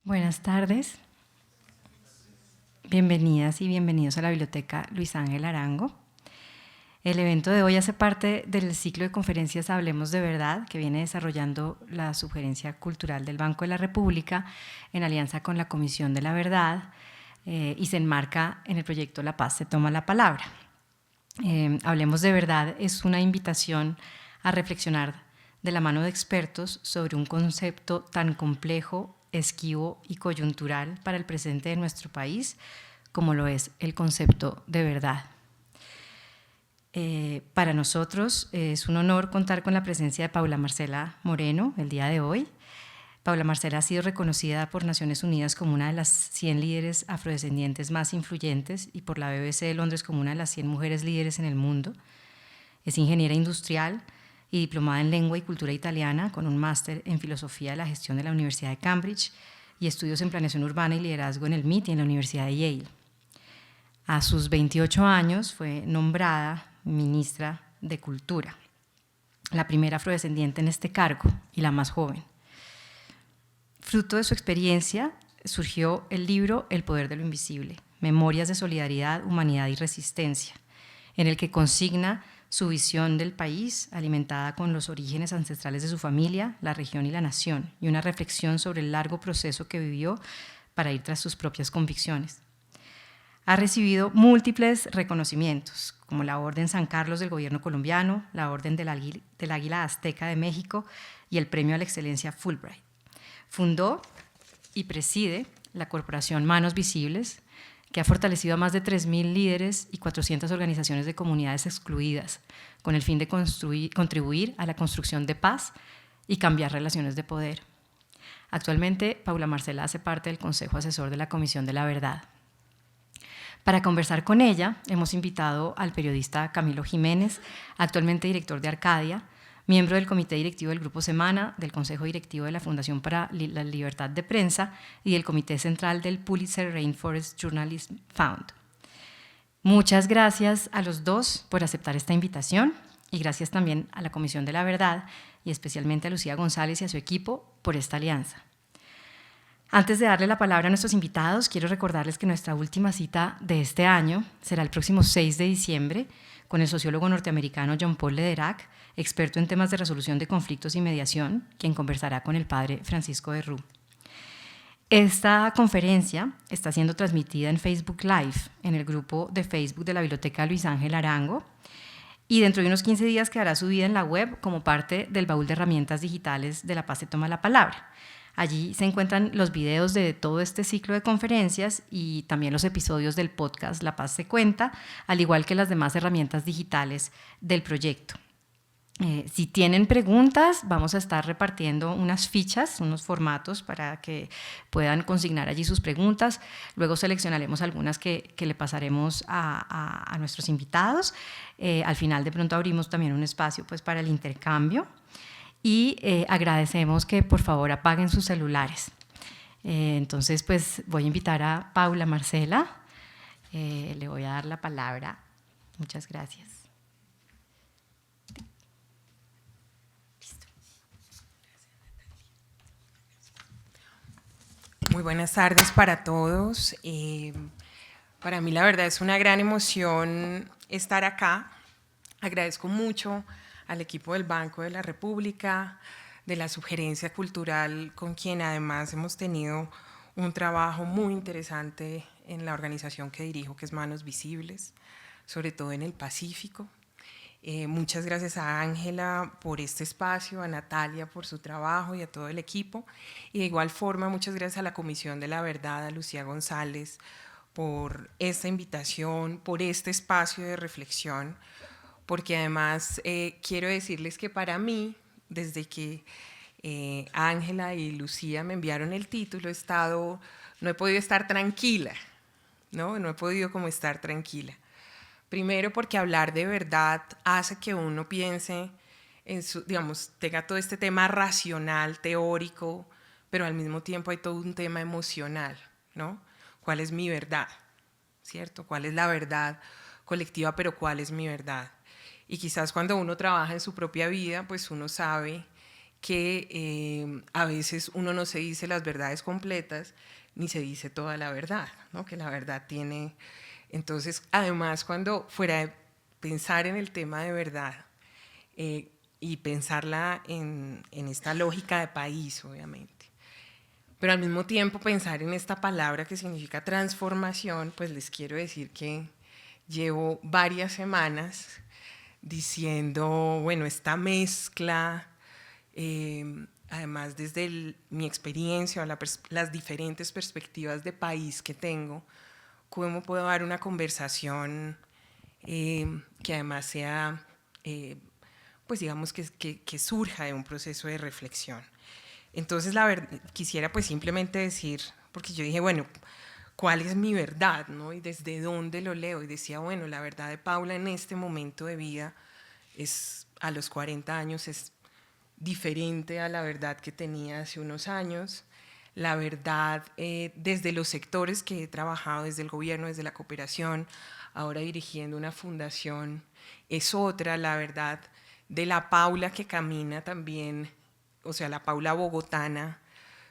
Buenas tardes, bienvenidas y bienvenidos a la Biblioteca Luis Ángel Arango. El evento de hoy hace parte del ciclo de conferencias Hablemos de Verdad, que viene desarrollando la Sugerencia Cultural del Banco de la República en alianza con la Comisión de la Verdad y se enmarca en el proyecto La Paz se toma la palabra. Hablemos de Verdad es una invitación a reflexionar de la mano de expertos sobre un concepto tan complejo, esquivo y coyuntural para el presente de nuestro país como lo es el concepto de verdad. Para nosotros es un honor contar con la presencia de Paula Marcela Moreno el día de hoy. Paula Marcela ha sido reconocida por Naciones Unidas como una de las 100 líderes afrodescendientes más influyentes y por la BBC de Londres como una de las 100 mujeres líderes en el mundo. Es ingeniera industrial y diplomada en Lengua y Cultura Italiana con un máster en Filosofía de la Gestión de la Universidad de Cambridge y estudios en Planeación Urbana y Liderazgo en el MIT y en la Universidad de Yale. A sus 28 años fue nombrada ministra de Cultura, la primera afrodescendiente en este cargo y la más joven. Fruto de su experiencia surgió el libro El poder de lo invisible, Memorias de solidaridad, humanidad y resistencia, en el que consigna su visión del país, alimentada con los orígenes ancestrales de su familia, la región y la nación, y una reflexión sobre el largo proceso que vivió para ir tras sus propias convicciones. Ha recibido múltiples reconocimientos, como la Orden San Carlos del Gobierno colombiano, la Orden del Águila Azteca de México y el Premio a la Excelencia Fulbright. Fundó y preside la corporación Manos Visibles, que ha fortalecido a más de 3.000 líderes y 400 organizaciones de comunidades excluidas, con el fin de contribuir a la construcción de paz y cambiar relaciones de poder. Actualmente, Paula Marcela hace parte del Consejo Asesor de la Comisión de la Verdad. Para conversar con ella, hemos invitado al periodista Camilo Jiménez, actualmente director de Arcadia, miembro del Comité Directivo del Grupo Semana, del Consejo Directivo de la Fundación para la Libertad de Prensa y del Comité Central del Pulitzer Rainforest Journalism Fund. Muchas gracias a los dos por aceptar esta invitación y gracias también a la Comisión de la Verdad y especialmente a Lucía González y a su equipo por esta alianza. Antes de darle la palabra a nuestros invitados, quiero recordarles que nuestra última cita de este año será el próximo 6 de diciembre con el sociólogo norteamericano John Paul Lederach, experto en temas de resolución de conflictos y mediación, quien conversará con el padre Francisco de Rú. Esta conferencia está siendo transmitida en Facebook Live, en el grupo de Facebook de la Biblioteca Luis Ángel Arango, y dentro de unos 15 días quedará subida en la web como parte del baúl de herramientas digitales de La Paz se toma la palabra. Allí se encuentran los videos de todo este ciclo de conferencias y también los episodios del podcast La Paz se cuenta, al igual que las demás herramientas digitales del proyecto. Si tienen preguntas, vamos a estar repartiendo unas fichas, unos formatos para que puedan consignar allí sus preguntas. Luego seleccionaremos algunas que le pasaremos a nuestros invitados. Al final de pronto abrimos también un espacio pues, para el intercambio. Y agradecemos que por favor apaguen sus celulares. Entonces, pues voy a invitar a Paula Marcela. Le voy a dar la palabra. Muchas gracias. Muy buenas tardes para todos. Para mí la verdad es una gran emoción estar acá. Agradezco mucho al equipo del Banco de la República, de la Sugerencia Cultural, con quien además hemos tenido un trabajo muy interesante en la organización que dirijo, que es Manos Visibles, sobre todo en el Pacífico. Muchas gracias a Ángela por este espacio, a Natalia por su trabajo y a todo el equipo. Y de igual forma, muchas gracias a la Comisión de la Verdad, a Lucía González, por esta invitación, por este espacio de reflexión, porque además quiero decirles que para mí, desde que Ángela y Lucía me enviaron el título, no he podido estar tranquila, no he podido como estar tranquila. Primero porque hablar de verdad hace que uno piense en tenga todo este tema racional, teórico, pero al mismo tiempo hay todo un tema emocional, ¿no? ¿Cuál es mi verdad? ¿Cierto? ¿Cuál es la verdad colectiva, pero cuál es mi verdad? Y quizás cuando uno trabaja en su propia vida, pues uno sabe que a veces uno no se dice las verdades completas ni se dice toda la verdad, ¿no? Que la verdad tiene… Entonces, además, cuando fuera de pensar en el tema de verdad y pensarla en esta lógica de país, obviamente, pero al mismo tiempo pensar en esta palabra que significa transformación, pues les quiero decir que llevo varias semanas diciendo, bueno, esta mezcla, además desde mi experiencia o las diferentes perspectivas de país que tengo, cómo puedo dar una conversación que además sea, pues digamos que surja de un proceso de reflexión. Entonces, quisiera pues simplemente decir, porque yo dije, bueno, ¿cuál es mi verdad, no? Y desde dónde lo leo. Y decía, bueno, la verdad de Paula en este momento de vida es, a los 40 años, es diferente a la verdad que tenía hace unos años. La verdad, desde los sectores que he trabajado, desde el gobierno, desde la cooperación, ahora dirigiendo una fundación, es otra. La verdad de la Paula que camina también, o sea, la Paula bogotana,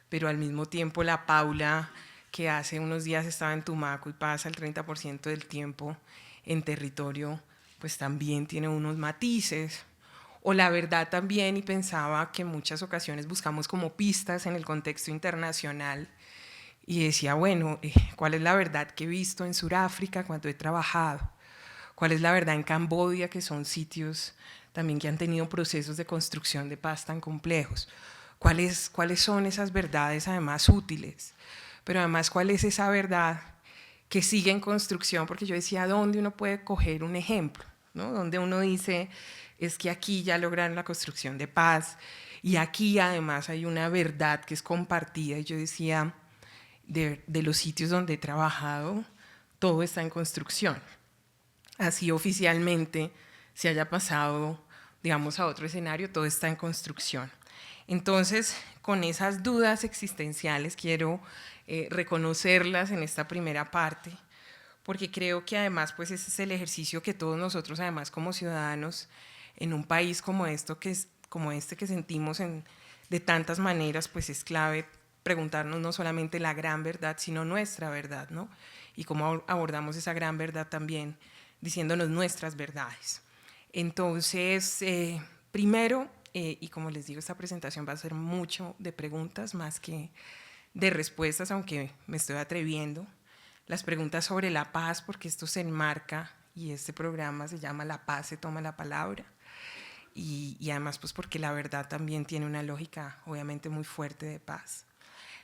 pero al mismo tiempo la Paula que hace unos días estaba en Tumaco y pasa el 30% del tiempo en territorio, pues también tiene unos matices. O la verdad también, y pensaba que en muchas ocasiones buscamos como pistas en el contexto internacional, y decía, bueno, ¿cuál es la verdad que he visto en Sudáfrica cuando he trabajado? ¿Cuál es la verdad en Camboya, que son sitios también que han tenido procesos de construcción de paz tan complejos? ¿Cuáles son esas verdades además útiles? Pero además, ¿cuál es esa verdad que sigue en construcción? Porque yo decía, ¿dónde uno puede coger un ejemplo? ¿No? Donde uno dice, es que aquí ya lograron la construcción de paz y aquí además hay una verdad que es compartida. Y yo decía, de los sitios donde he trabajado, todo está en construcción. Así oficialmente se haya pasado, digamos, a otro escenario, todo está en construcción. Entonces, con esas dudas existenciales quiero reconocerlas en esta primera parte, porque creo que además pues ese es el ejercicio que todos nosotros además como ciudadanos en un país como esto que es como este que sentimos de tantas maneras, pues es clave preguntarnos no solamente la gran verdad, sino nuestra verdad, ¿no? Y cómo abordamos esa gran verdad también diciéndonos nuestras verdades. Entonces, primero, y como les digo, esta presentación va a ser mucho de preguntas más que de respuestas, aunque me estoy atreviendo. Las preguntas sobre la paz, porque esto se enmarca y este programa se llama La Paz se toma la palabra. Y además, pues porque la verdad también tiene una lógica obviamente muy fuerte de paz.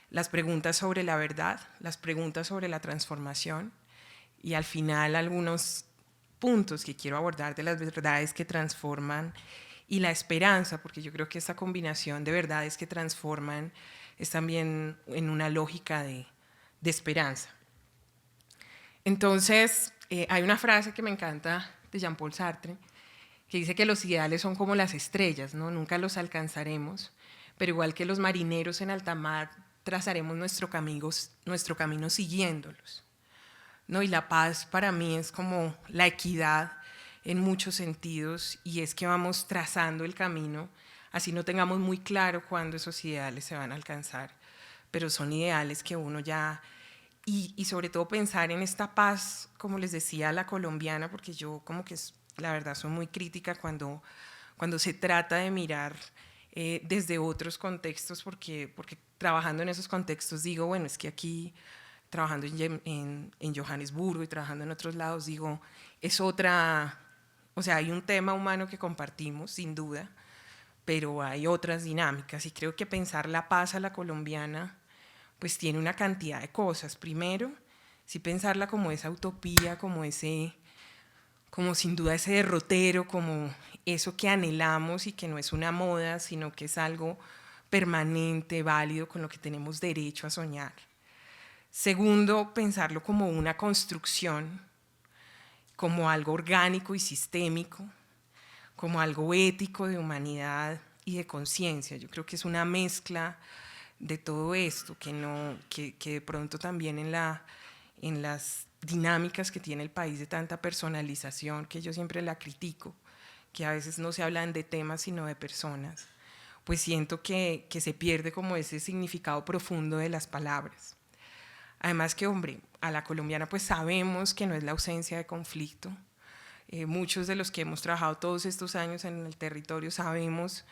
Las preguntas sobre la verdad, las preguntas sobre la transformación y al final algunos puntos que quiero abordar de las verdades que transforman y la esperanza, porque yo creo que esta combinación de verdades que transforman es también en una lógica de esperanza. Entonces, hay una frase que me encanta de Jean-Paul Sartre, que dice que los ideales son como las estrellas, ¿no? Nunca los alcanzaremos, pero igual que los marineros en alta mar, trazaremos nuestro camino siguiéndolos, ¿no? Y la paz para mí es como la equidad en muchos sentidos, y es que vamos trazando el camino, así no tengamos muy claro cuándo esos ideales se van a alcanzar, pero son ideales que uno ya… Y sobre todo pensar en esta paz, como les decía, la colombiana, porque yo como que la verdad soy muy crítica cuando se trata de mirar desde otros contextos, porque trabajando en esos contextos digo, bueno, es que aquí trabajando en Johannesburgo y trabajando en otros lados, digo, es otra, o sea, hay un tema humano que compartimos, sin duda, pero hay otras dinámicas, y creo que pensar la paz a la colombiana pues tiene una cantidad de cosas. Primero, sí pensarla como esa utopía, como sin duda ese derrotero, como eso que anhelamos y que no es una moda, sino que es algo permanente, válido, con lo que tenemos derecho a soñar. Segundo, pensarlo como una construcción, como algo orgánico y sistémico, como algo ético, de humanidad y de conciencia. Yo creo que es una mezcla de todo esto, que de pronto también en las dinámicas que tiene el país de tanta personalización, que yo siempre la critico, que a veces no se hablan de temas sino de personas, pues siento que se pierde como ese significado profundo de las palabras. Además que, hombre, a la colombiana pues sabemos que no es la ausencia de conflicto. Muchos de los que hemos trabajado todos estos años en el territorio sabemos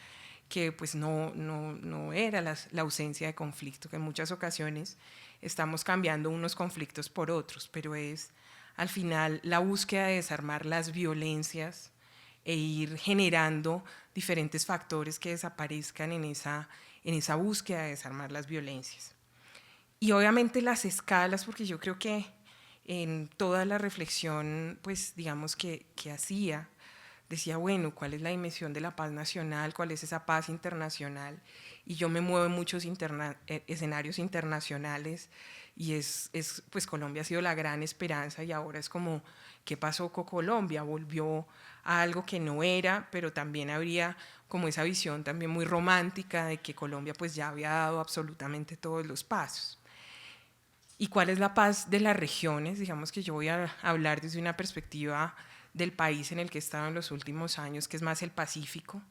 que pues no era la ausencia de conflicto, que en muchas ocasiones estamos cambiando unos conflictos por otros, pero es al final la búsqueda de desarmar las violencias e ir generando diferentes factores que desaparezcan en esa búsqueda de desarmar las violencias. Y obviamente las escalas, porque yo creo que en toda la reflexión, pues digamos que hacía, decía, bueno, ¿cuál es la dimensión de la paz nacional? ¿Cuál es esa paz internacional? Y yo me muevo en muchos escenarios internacionales y pues Colombia ha sido la gran esperanza y ahora es como, ¿qué pasó con Colombia? Volvió a algo que no era, pero también habría como esa visión también muy romántica de que Colombia pues ya había dado absolutamente todos los pasos. ¿Y cuál es la paz de las regiones? Digamos que yo voy a hablar desde una perspectiva del país en el que he estado en los últimos años, que es más el Pacífico.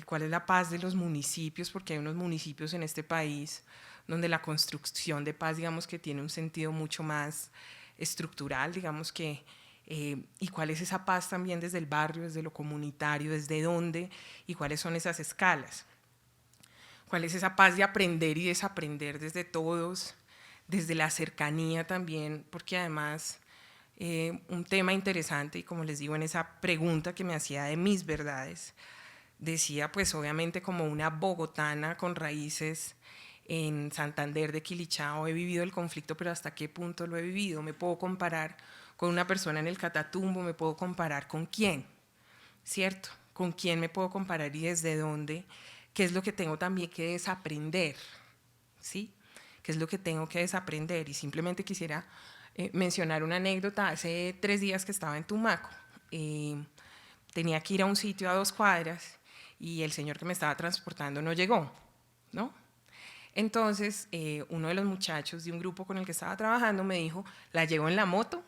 ¿Cuál es la paz de los municipios? Porque hay unos municipios en este país donde la construcción de paz, digamos que tiene un sentido mucho más estructural, digamos que, y cuál es esa paz también desde el barrio, desde lo comunitario, desde dónde y cuáles son esas escalas. ¿Cuál es esa paz de aprender y desaprender desde todos? Desde la cercanía también, porque además un tema interesante, y como les digo en esa pregunta que me hacía de mis verdades, decía pues obviamente como una bogotana con raíces en Santander de Quilichao, he vivido el conflicto, pero ¿hasta qué punto lo he vivido? ¿Me puedo comparar con una persona en el Catatumbo? ¿Me puedo comparar con quién? ¿Cierto? ¿Con quién me puedo comparar y desde dónde? ¿Qué es lo que tengo también que desaprender? ¿Sí? ¿Qué es lo que tengo que desaprender? Y simplemente quisiera mencionar una anécdota. Hace 3 días que estaba en Tumaco, tenía que ir a un sitio a 2 cuadras y el señor que me estaba transportando no llegó, ¿no? Entonces, uno de los muchachos de un grupo con el que estaba trabajando me dijo, la llevo en la moto,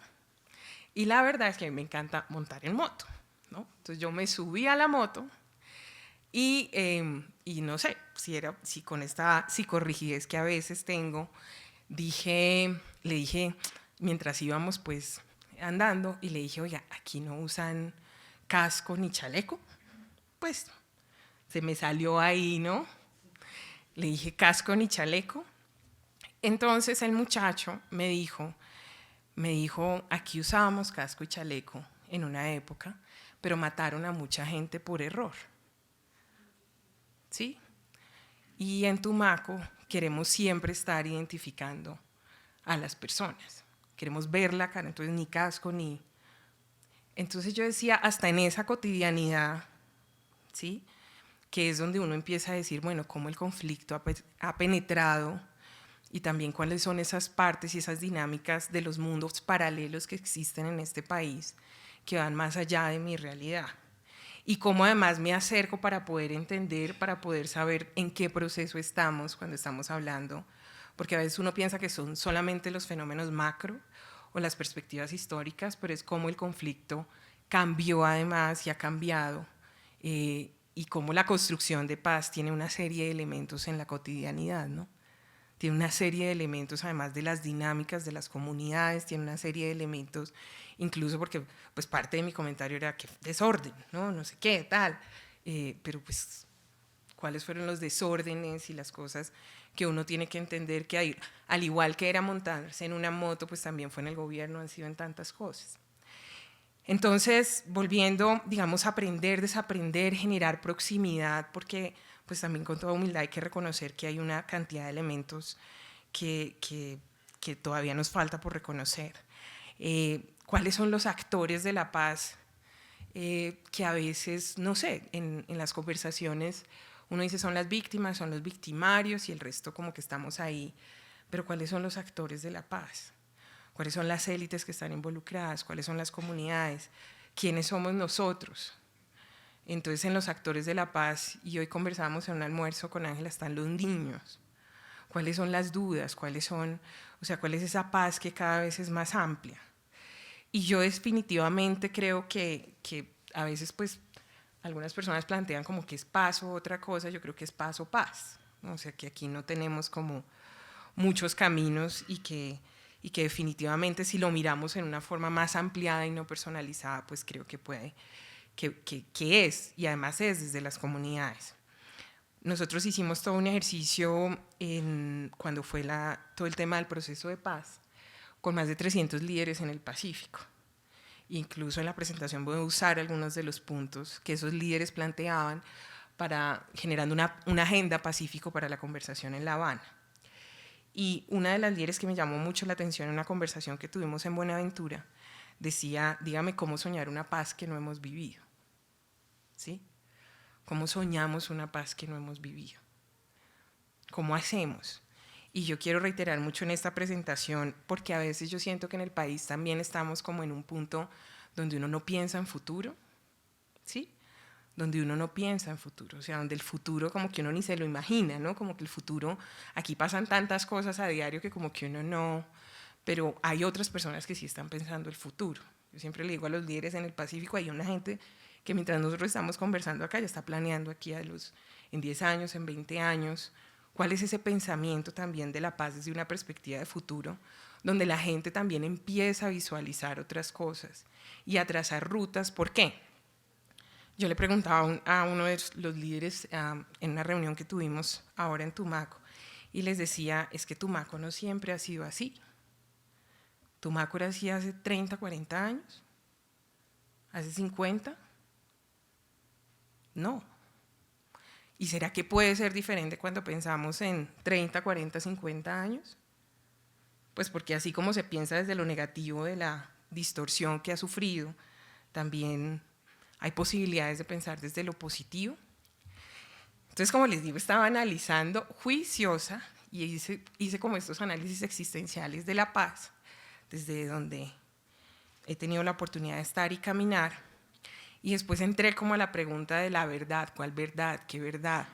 y la verdad es que a mí me encanta montar en moto, ¿no? Entonces yo me subí a la moto y no sé, si con esta psicorrigidez que a veces tengo, le dije, mientras íbamos pues andando, y le dije, oiga, aquí no usan casco ni chaleco. Pues se me salió ahí, ¿no? Le dije, casco ni chaleco. Entonces el muchacho me dijo, aquí usábamos casco y chaleco en una época, pero mataron a mucha gente por error. ¿Sí? Y en Tumaco queremos siempre estar identificando a las personas. Queremos ver la cara, entonces ni casco ni... Entonces yo decía, hasta en esa cotidianidad, ¿sí? Que es donde uno empieza a decir, bueno, cómo el conflicto ha penetrado y también cuáles son esas partes y esas dinámicas de los mundos paralelos que existen en este país que van más allá de mi realidad. Y cómo además me acerco para poder entender, para poder saber en qué proceso estamos cuando estamos hablando, porque a veces uno piensa que son solamente los fenómenos macro o las perspectivas históricas, pero es cómo el conflicto cambió además y ha cambiado, y cómo la construcción de paz tiene una serie de elementos en la cotidianidad, ¿no? Tiene una serie de elementos además de las dinámicas de las comunidades, tiene una serie de elementos, incluso porque pues parte de mi comentario era que desorden, no sé qué, tal, pero pues cuáles fueron los desórdenes y las cosas que uno tiene que entender que hay, al igual que era montarse en una moto, pues también fue en el gobierno, han sido en tantas cosas. Entonces, volviendo, digamos, a aprender, desaprender, generar proximidad, porque pues también con toda humildad hay que reconocer que hay una cantidad de elementos que todavía nos falta por reconocer. ¿Cuáles son los actores de la paz que a veces, no sé, en las conversaciones uno dice son las víctimas, son los victimarios y el resto como que estamos ahí, pero ¿cuáles son los actores de la paz? ¿Cuáles son las élites que están involucradas? ¿Cuáles son las comunidades? ¿Quiénes somos nosotros? Entonces en los actores de la paz, y hoy conversábamos en un almuerzo con Ángela, están los niños. ¿Cuáles son las dudas? ¿Cuál es esa paz que cada vez es más amplia? Y yo definitivamente creo que a veces pues algunas personas plantean como que es paz o otra cosa, yo creo que es paz o paz, ¿no? O sea, que aquí no tenemos como muchos caminos y que definitivamente si lo miramos en una forma más ampliada y no personalizada, pues creo que puede, que es, y además es desde las comunidades. Nosotros hicimos todo un ejercicio cuando fue todo el tema del proceso de paz, con más de 300 líderes en el Pacífico. Incluso en la presentación voy a usar algunos de los puntos que esos líderes planteaban generando una agenda pacífico para la conversación en La Habana. Y una de las líderes que me llamó mucho la atención en una conversación que tuvimos en Buenaventura decía, dígame cómo soñar una paz que no hemos vivido. ¿Sí? ¿Cómo soñamos una paz que no hemos vivido? ¿Cómo hacemos? Y yo quiero reiterar mucho en esta presentación, porque a veces yo siento que en el país también estamos como en un punto donde uno no piensa en futuro, ¿sí? Donde uno no piensa en futuro, o sea, donde el futuro como que uno ni se lo imagina, ¿no? Como que el futuro, aquí pasan tantas cosas a diario que como que uno no, pero hay otras personas que sí están pensando el futuro. Yo siempre le digo a los líderes en el Pacífico, hay una gente que mientras nosotros estamos conversando acá ya está planeando aquí en 10 años, en 20 años, cuál es ese pensamiento también de la paz desde una perspectiva de futuro, donde la gente también empieza a visualizar otras cosas y a trazar rutas. ¿Por qué? Yo le preguntaba a uno de los líderes en una reunión que tuvimos ahora en Tumaco y les decía, es que Tumaco no siempre ha sido así. Tumaco era así hace 30, 40 años, hace 50, no. ¿Y será que puede ser diferente cuando pensamos en 30, 40, 50 años? Pues porque así como se piensa desde lo negativo de la distorsión que ha sufrido, también hay posibilidades de pensar desde lo positivo. Entonces, como les digo, estaba analizando juiciosa y hice como estos análisis existenciales de la paz, desde donde he tenido la oportunidad de estar y caminar. Y después entré como a la pregunta de la verdad, ¿cuál verdad? ¿Qué verdad?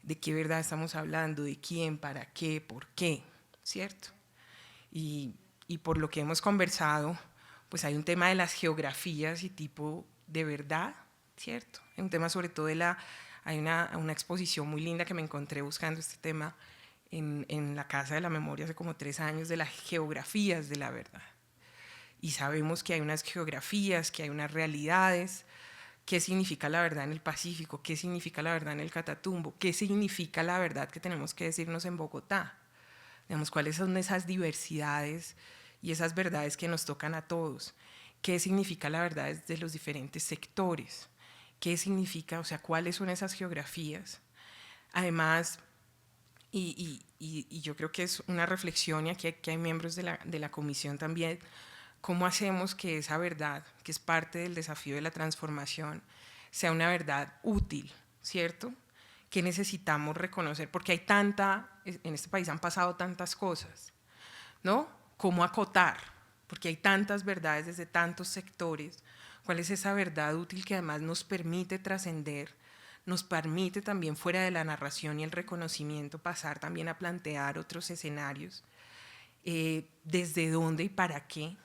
¿De qué verdad estamos hablando? ¿De quién? ¿Para qué? ¿Por qué? ¿Cierto? Y por lo que hemos conversado, pues hay un tema de las geografías y tipo de verdad, ¿cierto? Hay un tema sobre todo hay una exposición muy linda que me encontré buscando este tema en la Casa de la Memoria hace como 3 años, de las geografías de la verdad. Y sabemos que hay unas geografías, que hay unas realidades. ¿Qué significa la verdad en el Pacífico? ¿Qué significa la verdad en el Catatumbo? ¿Qué significa la verdad que tenemos que decirnos en Bogotá? Digamos, ¿cuáles son esas diversidades y esas verdades que nos tocan a todos? ¿Qué significa la verdad de los diferentes sectores? ¿Qué significa, o sea, cuáles son esas geografías? Además, y yo creo que es una reflexión, y aquí hay miembros de la comisión también, ¿cómo hacemos que esa verdad, que es parte del desafío de la transformación, sea una verdad útil, ¿cierto? ¿Qué necesitamos reconocer? Porque hay en este país han pasado tantas cosas, ¿no? ¿Cómo acotar? Porque hay tantas verdades desde tantos sectores. ¿Cuál es esa verdad útil que además nos permite trascender, nos permite también fuera de la narración y el reconocimiento pasar también a plantear otros escenarios? ¿Desde dónde y para qué?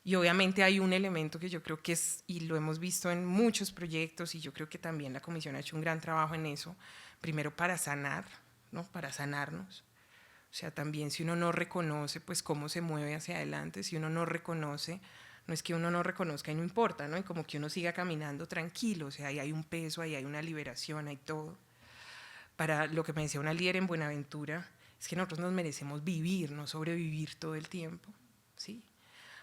Y obviamente hay un elemento que yo creo que es, y lo hemos visto en muchos proyectos, y yo creo que también la Comisión ha hecho un gran trabajo en eso, primero para sanar, ¿no? Para sanarnos. O sea, también si uno no reconoce, pues cómo se mueve hacia adelante, si uno no reconoce, no es que uno no reconozca y no importa, ¿no? Y como que uno siga caminando tranquilo, o sea, ahí hay un peso, ahí hay una liberación, hay todo. Para lo que me decía una líder en Buenaventura, es que nosotros nos merecemos vivir, no sobrevivir todo el tiempo, ¿sí?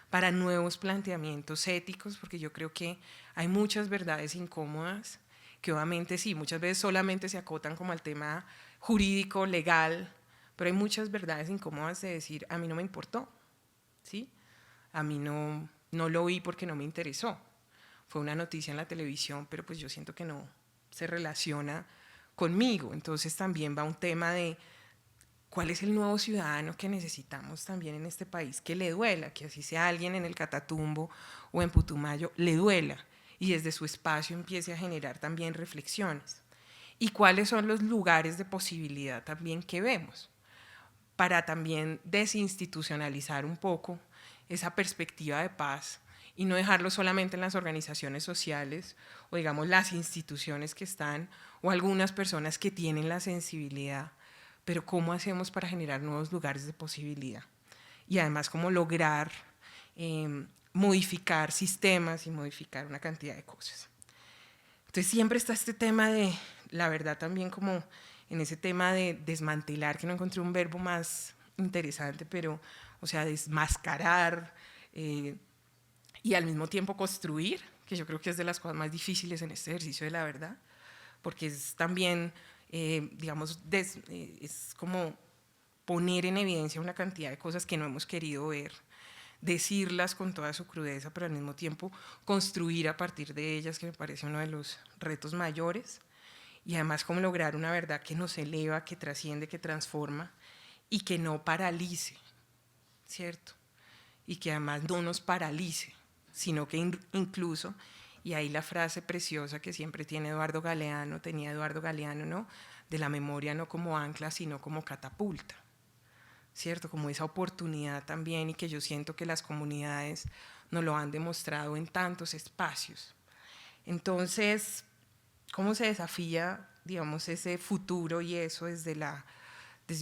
Para nuevos planteamientos éticos, porque yo creo que hay muchas verdades incómodas, que obviamente sí, muchas veces solamente se acotan como al tema jurídico, legal, pero hay muchas verdades incómodas de decir, a mí no me importó, ¿sí? A mí no lo oí porque no me interesó. Fue una noticia en la televisión, pero pues yo siento que no se relaciona conmigo. Entonces también va un tema de cuál es el nuevo ciudadano que necesitamos también en este país, que le duela, que así sea alguien en el Catatumbo o en Putumayo, le duela y desde su espacio empiece a generar también reflexiones. Y cuáles son los lugares de posibilidad también que vemos, para también desinstitucionalizar un poco esa perspectiva de paz y no dejarlo solamente en las organizaciones sociales o digamos las instituciones que están o algunas personas que tienen la sensibilidad, pero cómo hacemos para generar nuevos lugares de posibilidad y además cómo lograr modificar sistemas y modificar una cantidad de cosas. Entonces siempre está este tema de, la verdad también como en ese tema de desmantelar, que no encontré un verbo más interesante, pero o sea, desmascarar y al mismo tiempo construir, que yo creo que es de las cosas más difíciles en este ejercicio de la verdad, porque es también, digamos, es como poner en evidencia una cantidad de cosas que no hemos querido ver, decirlas con toda su crudeza, pero al mismo tiempo construir a partir de ellas, que me parece uno de los retos mayores, y además cómo lograr una verdad que nos eleva, que trasciende, que transforma y que no paralice, ¿cierto? Y que además no nos paralice, sino que incluso, y ahí la frase preciosa que siempre tenía Eduardo Galeano, ¿no? De la memoria no como ancla, sino como catapulta, ¿cierto? Como esa oportunidad también, y que yo siento que las comunidades nos lo han demostrado en tantos espacios. Entonces, ¿cómo se desafía, digamos, ese futuro y eso desde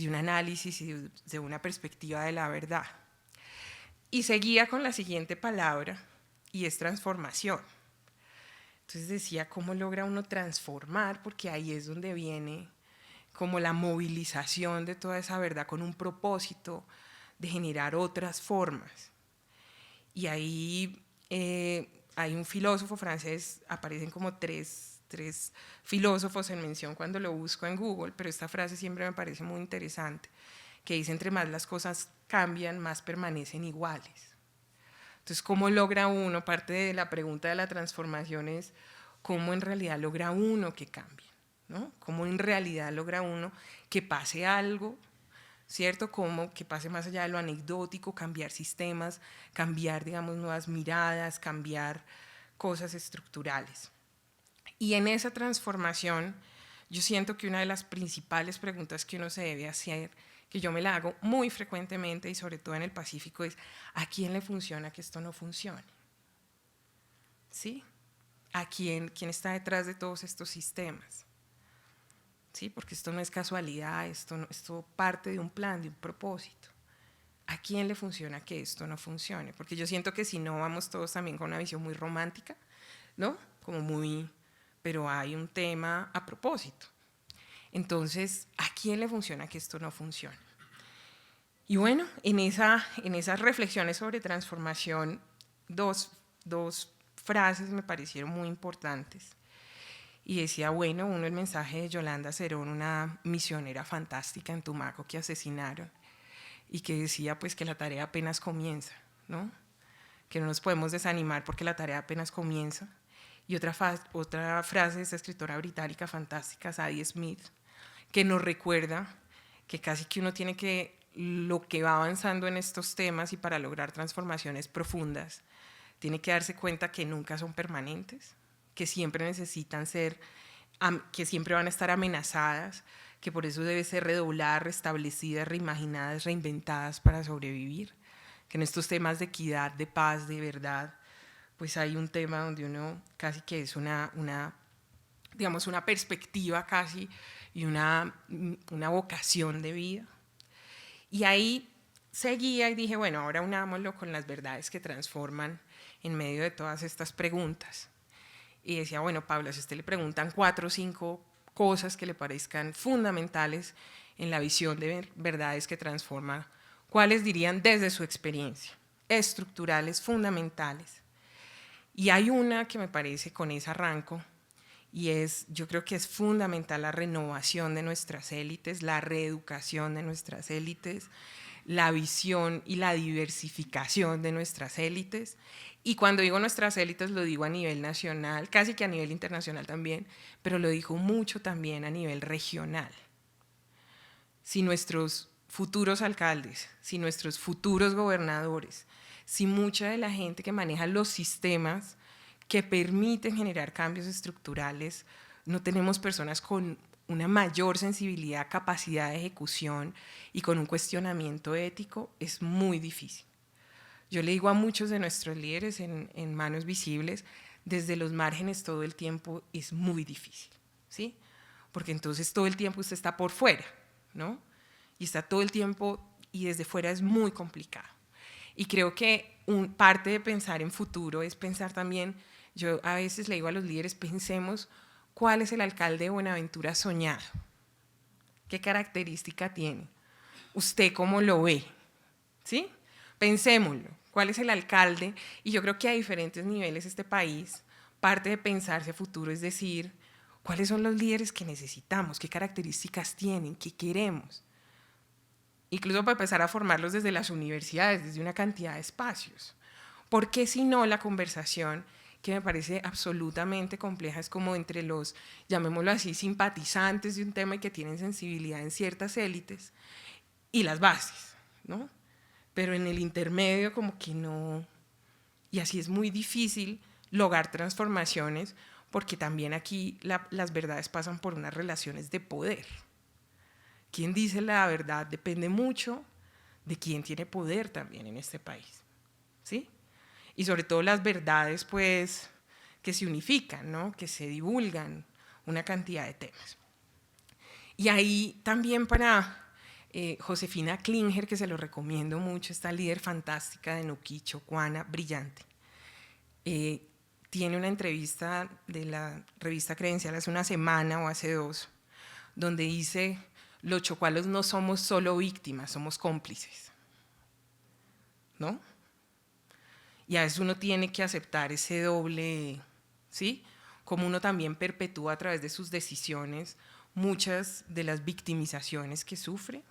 un análisis y desde una perspectiva de la verdad? Y seguía con la siguiente palabra, y es transformación. Entonces decía, ¿cómo logra uno transformar? Porque ahí es donde viene como la movilización de toda esa verdad con un propósito de generar otras formas. Y ahí hay un filósofo francés, aparecen como tres filósofos en mención cuando lo busco en Google, pero esta frase siempre me parece muy interesante, que dice, entre más las cosas cambian, más permanecen iguales. Entonces, ¿cómo logra uno? Parte de la pregunta de la transformación es, ¿cómo en realidad logra uno que cambie? ¿No? ¿Cómo en realidad logra uno que pase algo? ¿Cierto? Como que pase más allá de lo anecdótico, cambiar sistemas, cambiar, digamos, nuevas miradas, cambiar cosas estructurales. Y en esa transformación, yo siento que una de las principales preguntas que uno se debe hacer, que yo me la hago muy frecuentemente y sobre todo en el Pacífico, es ¿a quién le funciona que esto no funcione? ¿Sí? ¿A quién está detrás de todos estos sistemas? ¿Sí? Porque esto no es casualidad, esto parte de un plan, de un propósito. ¿A quién le funciona que esto no funcione? Porque yo siento que si no vamos todos también con una visión muy romántica, ¿no? Como muy, pero hay un tema a propósito. Entonces, ¿a quién le funciona que esto no funcione? Y bueno, en esas reflexiones sobre transformación, dos frases me parecieron muy importantes. Y decía, bueno, uno, el mensaje de Yolanda Cerón, una misionera fantástica en Tumaco que asesinaron, y que decía pues que la tarea apenas comienza, ¿no? Que no nos podemos desanimar porque la tarea apenas comienza. Y otra frase de esta escritora británica fantástica, Zadie Smith, que nos recuerda que casi que uno tiene que, lo que va avanzando en estos temas y para lograr transformaciones profundas, tiene que darse cuenta que nunca son permanentes, que siempre necesitan ser, que siempre van a estar amenazadas, que por eso debe ser redobladas, restablecidas, reimaginadas, reinventadas para sobrevivir, que en estos temas de equidad, de paz, de verdad, pues hay un tema donde uno casi que es digamos, una perspectiva casi y una vocación de vida. Y ahí seguía y dije, bueno, ahora unámoslo con las verdades que transforman en medio de todas estas preguntas. Y decía, bueno, Paula, si a usted le preguntan 4 o 5 cosas que le parezcan fundamentales en la visión de verdades que transforman, ¿cuáles dirían desde su experiencia? Estructurales, fundamentales. Y hay una que me parece, con ese arranco, y yo creo que es fundamental la renovación de nuestras élites, la reeducación de nuestras élites, la visión y la diversificación de nuestras élites. Y cuando digo nuestras élites lo digo a nivel nacional, casi que a nivel internacional también, pero lo digo mucho también a nivel regional. Si nuestros futuros alcaldes, si nuestros futuros gobernadores, si mucha de la gente que maneja los sistemas que permiten generar cambios estructurales, no tenemos personas con una mayor sensibilidad, capacidad de ejecución y con un cuestionamiento ético, es muy difícil. Yo le digo a muchos de nuestros líderes en Manos Visibles, desde los márgenes todo el tiempo es muy difícil, ¿sí? Porque entonces todo el tiempo usted está por fuera, ¿no? Y está todo el tiempo, y desde fuera es muy complicado. Y creo que parte de pensar en futuro es pensar también, yo a veces le digo a los líderes, pensemos cuál es el alcalde de Buenaventura soñado, qué característica tiene, usted cómo lo ve, ¿sí? Pensémoslo, cuál es el alcalde, y yo creo que a diferentes niveles este país, parte de pensarse a futuro es decir, cuáles son los líderes que necesitamos, qué características tienen, qué queremos. Incluso para empezar a formarlos desde las universidades, desde una cantidad de espacios. ¿Por qué si no la conversación, que me parece absolutamente compleja, es como entre los, llamémoslo así, simpatizantes de un tema y que tienen sensibilidad en ciertas élites, y las bases, ¿no? Pero en el intermedio como que no, y así es muy difícil lograr transformaciones, porque también aquí las verdades pasan por unas relaciones de poder. Quien dice la verdad depende mucho de quién tiene poder también en este país, ¿sí? Y sobre todo las verdades, pues, que se unifican, ¿no? Que se divulgan, una cantidad de temas. Y ahí también para Josefina Klinger, que se lo recomiendo mucho, esta líder fantástica de Nuquicho, Cuana, brillante. Tiene una entrevista de la revista Credencial hace una semana o hace 2, donde dice: los chocualos no somos solo víctimas, somos cómplices, ¿no? Y a veces uno tiene que aceptar ese doble, ¿sí? Como uno también perpetúa a través de sus decisiones muchas de las victimizaciones que sufre.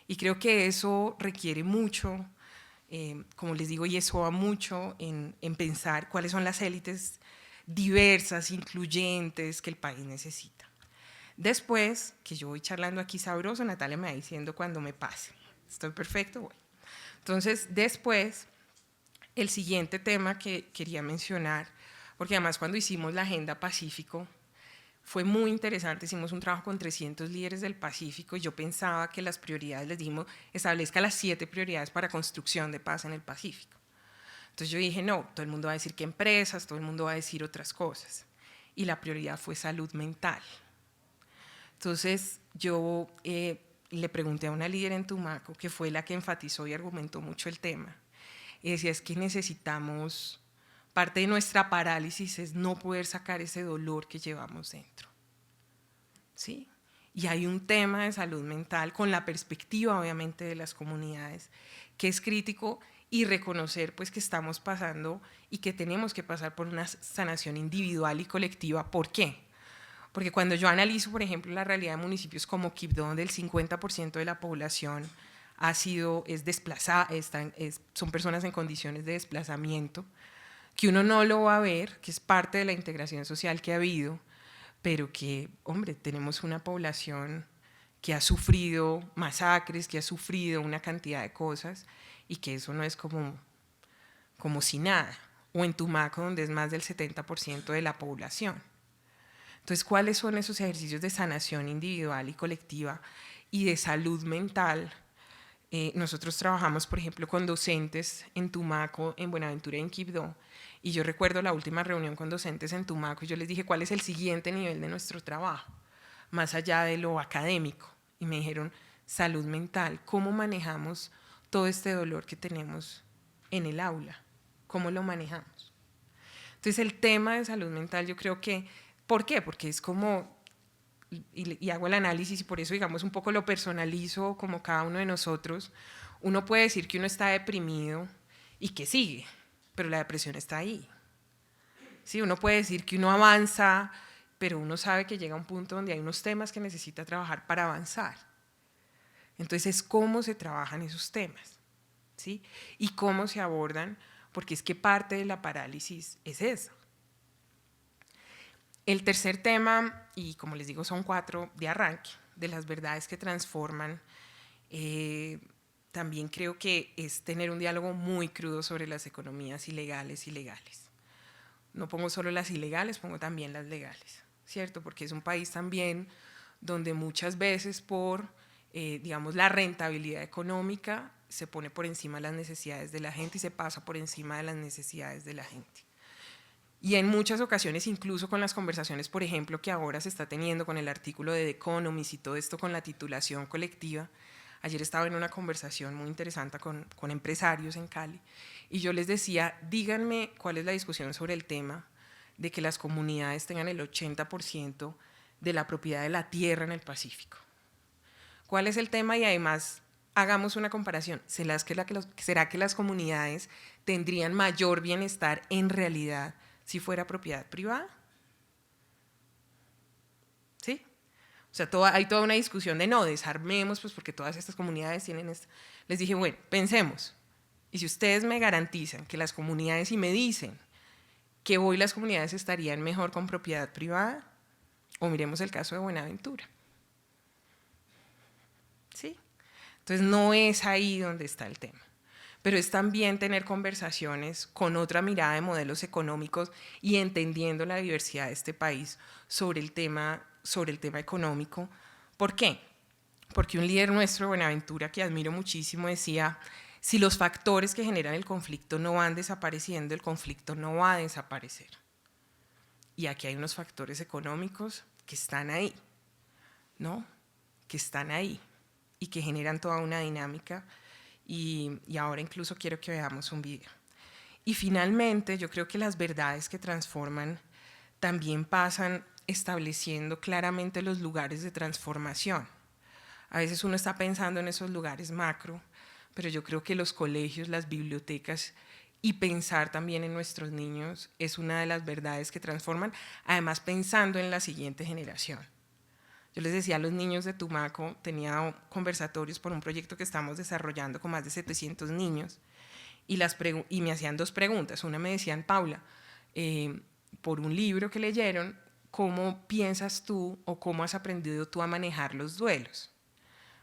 Y creo que eso requiere mucho, como les digo, y eso va mucho en pensar cuáles son las élites diversas, incluyentes que el país necesita. Después, que yo voy charlando aquí sabroso, Natalia me va diciendo cuando me pase. ¿Estoy perfecto? Bueno. Entonces, después, el siguiente tema que quería mencionar, porque además cuando hicimos la Agenda Pacífico, fue muy interesante, hicimos un trabajo con 300 líderes del Pacífico y yo pensaba que las prioridades, les dijimos, establezca las 7 prioridades para construcción de paz en el Pacífico. Entonces yo dije, no, todo el mundo va a decir que empresas, todo el mundo va a decir otras cosas. Y la prioridad fue salud mental. Entonces yo le pregunté a una líder en Tumaco, que fue la que enfatizó y argumentó mucho el tema, y decía, es que necesitamos, parte de nuestra parálisis es no poder sacar ese dolor que llevamos dentro, ¿sí? Y hay un tema de salud mental con la perspectiva obviamente de las comunidades que es crítico, y reconocer pues que estamos pasando y que tenemos que pasar por una sanación individual y colectiva. ¿Por qué? Porque cuando yo analizo, por ejemplo, la realidad de municipios como Quibdó, donde el 50% de la población es desplazada, son personas en condiciones de desplazamiento, que uno no lo va a ver, que es parte de la integración social que ha habido, pero que, hombre, tenemos una población que ha sufrido masacres, que ha sufrido una cantidad de cosas, y que eso no es como si nada. O en Tumaco, donde es más del 70% de la población. Entonces, ¿cuáles son esos ejercicios de sanación individual y colectiva y de salud mental? Nosotros trabajamos, por ejemplo, con docentes en Tumaco, en Buenaventura y en Quibdó, y yo recuerdo la última reunión con docentes en Tumaco y yo les dije, ¿cuál es el siguiente nivel de nuestro trabajo? Más allá de lo académico. Y me dijeron, salud mental, ¿cómo manejamos todo este dolor que tenemos en el aula? ¿Cómo lo manejamos? Entonces, el tema de salud mental, yo creo que, ¿por qué? Porque es como, y hago el análisis y por eso, digamos, un poco lo personalizo como cada uno de nosotros. Uno puede decir que uno está deprimido y que sigue, pero la depresión está ahí. ¿Sí? Uno puede decir que uno avanza, pero uno sabe que llega a un punto donde hay unos temas que necesita trabajar para avanzar. Entonces, ¿cómo se trabajan esos temas? ¿Sí? Y cómo se abordan, porque es que parte de la parálisis es eso. El tercer tema, y como les digo son 4 de arranque, de las verdades que transforman, también creo que es tener un diálogo muy crudo sobre las economías ilegales y legales. No pongo solo las ilegales, pongo también las legales, ¿cierto? Porque es un país también donde muchas veces por, digamos, la rentabilidad económica se pone por encima de las necesidades de la gente y se pasa por encima de las necesidades de la gente. Y en muchas ocasiones, incluso con las conversaciones, por ejemplo, que ahora se está teniendo con el artículo de The Economist y todo esto con la titulación colectiva. Ayer estaba en una conversación muy interesante con empresarios en Cali y yo les decía, díganme cuál es la discusión sobre el tema de que las comunidades tengan el 80% de la propiedad de la tierra en el Pacífico. ¿Cuál es el tema? Y además, hagamos una comparación. ¿Será que las comunidades tendrían mayor bienestar en realidad si fuera propiedad privada? ¿Sí? O sea, hay toda una discusión de no, desarmemos, pues porque todas estas comunidades tienen esto. Les dije, bueno, pensemos. Y si ustedes me garantizan que las comunidades, y me dicen que hoy las comunidades estarían mejor con propiedad privada, o miremos el caso de Buenaventura. ¿Sí? Entonces no es ahí donde está el tema, pero es también tener conversaciones con otra mirada de modelos económicos y entendiendo la diversidad de este país sobre el tema económico. ¿Por qué? Porque un líder nuestro, Buenaventura, que admiro muchísimo, decía, si los factores que generan el conflicto no van desapareciendo, el conflicto no va a desaparecer. Y aquí hay unos factores económicos que están ahí, ¿no? Que están ahí y que generan toda una dinámica y ahora incluso quiero que veamos un video. Y finalmente yo creo que las verdades que transforman también pasan estableciendo claramente los lugares de transformación. A veces uno está pensando en esos lugares macro, pero yo creo que los colegios, las bibliotecas y pensar también en nuestros niños es una de las verdades que transforman, además pensando en la siguiente generación. Yo les decía a los niños de Tumaco, tenía conversatorios por un proyecto que estamos desarrollando con más de 700 niños y me hacían dos preguntas. Una me decían, Paula, por un libro que leyeron, ¿cómo piensas tú o cómo has aprendido tú a manejar los duelos?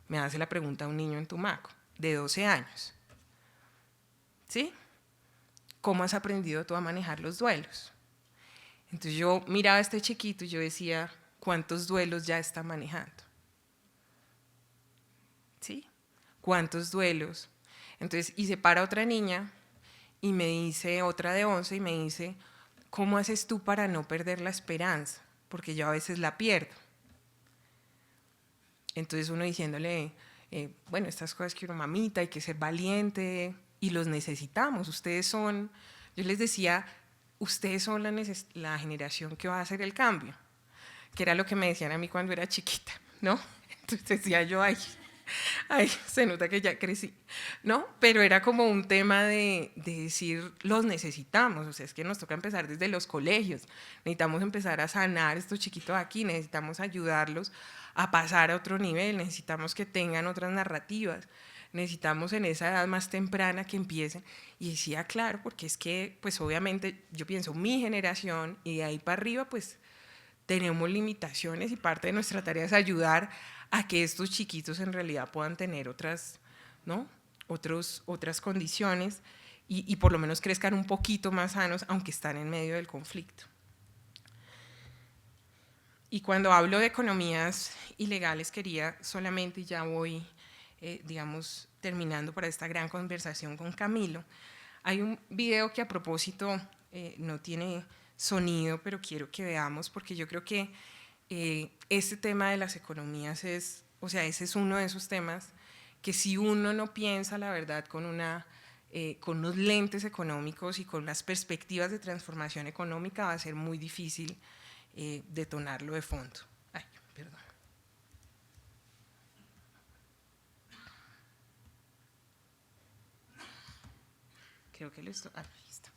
Me hace la pregunta un niño en Tumaco, de 12 años. ¿Sí? ¿Cómo has aprendido tú a manejar los duelos? Entonces yo miraba a este chiquito y yo decía, ¿cuántos duelos ya está manejando? ¿Sí? ¿Cuántos duelos? Entonces, y se para otra niña y me dice, otra de 11, y me dice, ¿cómo haces tú para no perder la esperanza? Porque yo a veces la pierdo. Entonces uno diciéndole, bueno, estas cosas que uno, mamita, hay que ser valiente y los necesitamos. Ustedes son, yo les decía, ustedes son la generación que va a hacer el cambio, que era lo que me decían a mí cuando era chiquita, ¿no? Entonces decía yo, ay, se nota que ya crecí, ¿no? Pero era como un tema de decir, los necesitamos, o sea, es que nos toca empezar desde los colegios, necesitamos empezar a sanar estos chiquitos aquí, necesitamos ayudarlos a pasar a otro nivel, necesitamos que tengan otras narrativas, necesitamos en esa edad más temprana que empiecen. Y decía, claro, porque es que, pues obviamente, yo pienso, mi generación, y de ahí para arriba, pues tenemos limitaciones y parte de nuestra tarea es ayudar a que estos chiquitos en realidad puedan tener otras, ¿no? otras condiciones y por lo menos crezcan un poquito más sanos, aunque están en medio del conflicto. Y cuando hablo de economías ilegales, quería solamente, y ya voy, digamos, terminando para esta gran conversación con Camilo, hay un video que a propósito no tiene sonido, pero quiero que veamos, porque yo creo que este tema de las economías es, o sea, ese es uno de esos temas que si uno no piensa, la verdad, con unos lentes económicos y con las perspectivas de transformación económica, va a ser muy difícil detonarlo de fondo. Ay, perdón. Creo que listo. Ah, listo.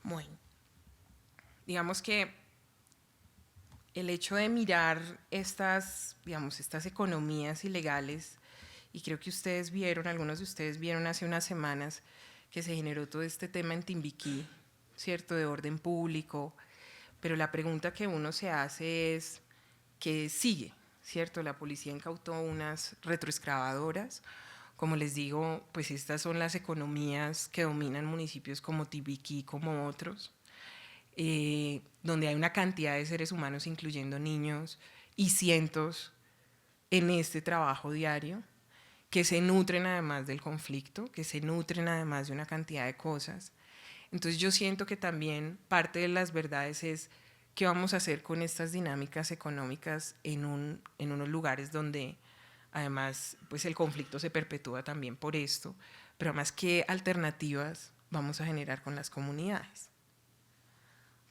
Bueno, digamos que el hecho de mirar estas, digamos, estas economías ilegales, y creo que ustedes vieron, algunos de ustedes vieron hace unas semanas que se generó todo este tema en Timbiquí, ¿cierto?, de orden público, pero la pregunta que uno se hace es, ¿qué sigue?, ¿cierto? La policía incautó unas retroexcavadoras. Como les digo, pues estas son las economías que dominan municipios como Timbiquí, como otros, donde hay una cantidad de seres humanos, incluyendo niños, y cientos en este trabajo diario, que se nutren además del conflicto, que se nutren además de una cantidad de cosas. Entonces yo siento que también parte de las verdades es qué vamos a hacer con estas dinámicas económicas en unos lugares donde además pues el conflicto se perpetúa también por esto, pero además qué alternativas vamos a generar con las comunidades.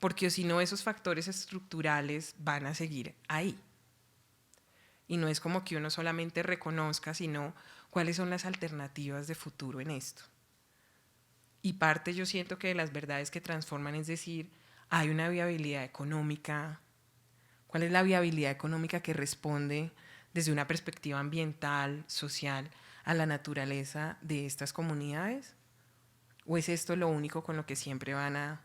Porque si no, esos factores estructurales van a seguir ahí. Y no es como que uno solamente reconozca, sino cuáles son las alternativas de futuro en esto. Y parte yo siento que de las verdades que transforman es decir, hay una viabilidad económica. ¿Cuál es la viabilidad económica que responde desde una perspectiva ambiental, social, a la naturaleza de estas comunidades? ¿O es esto lo único con lo que siempre van a,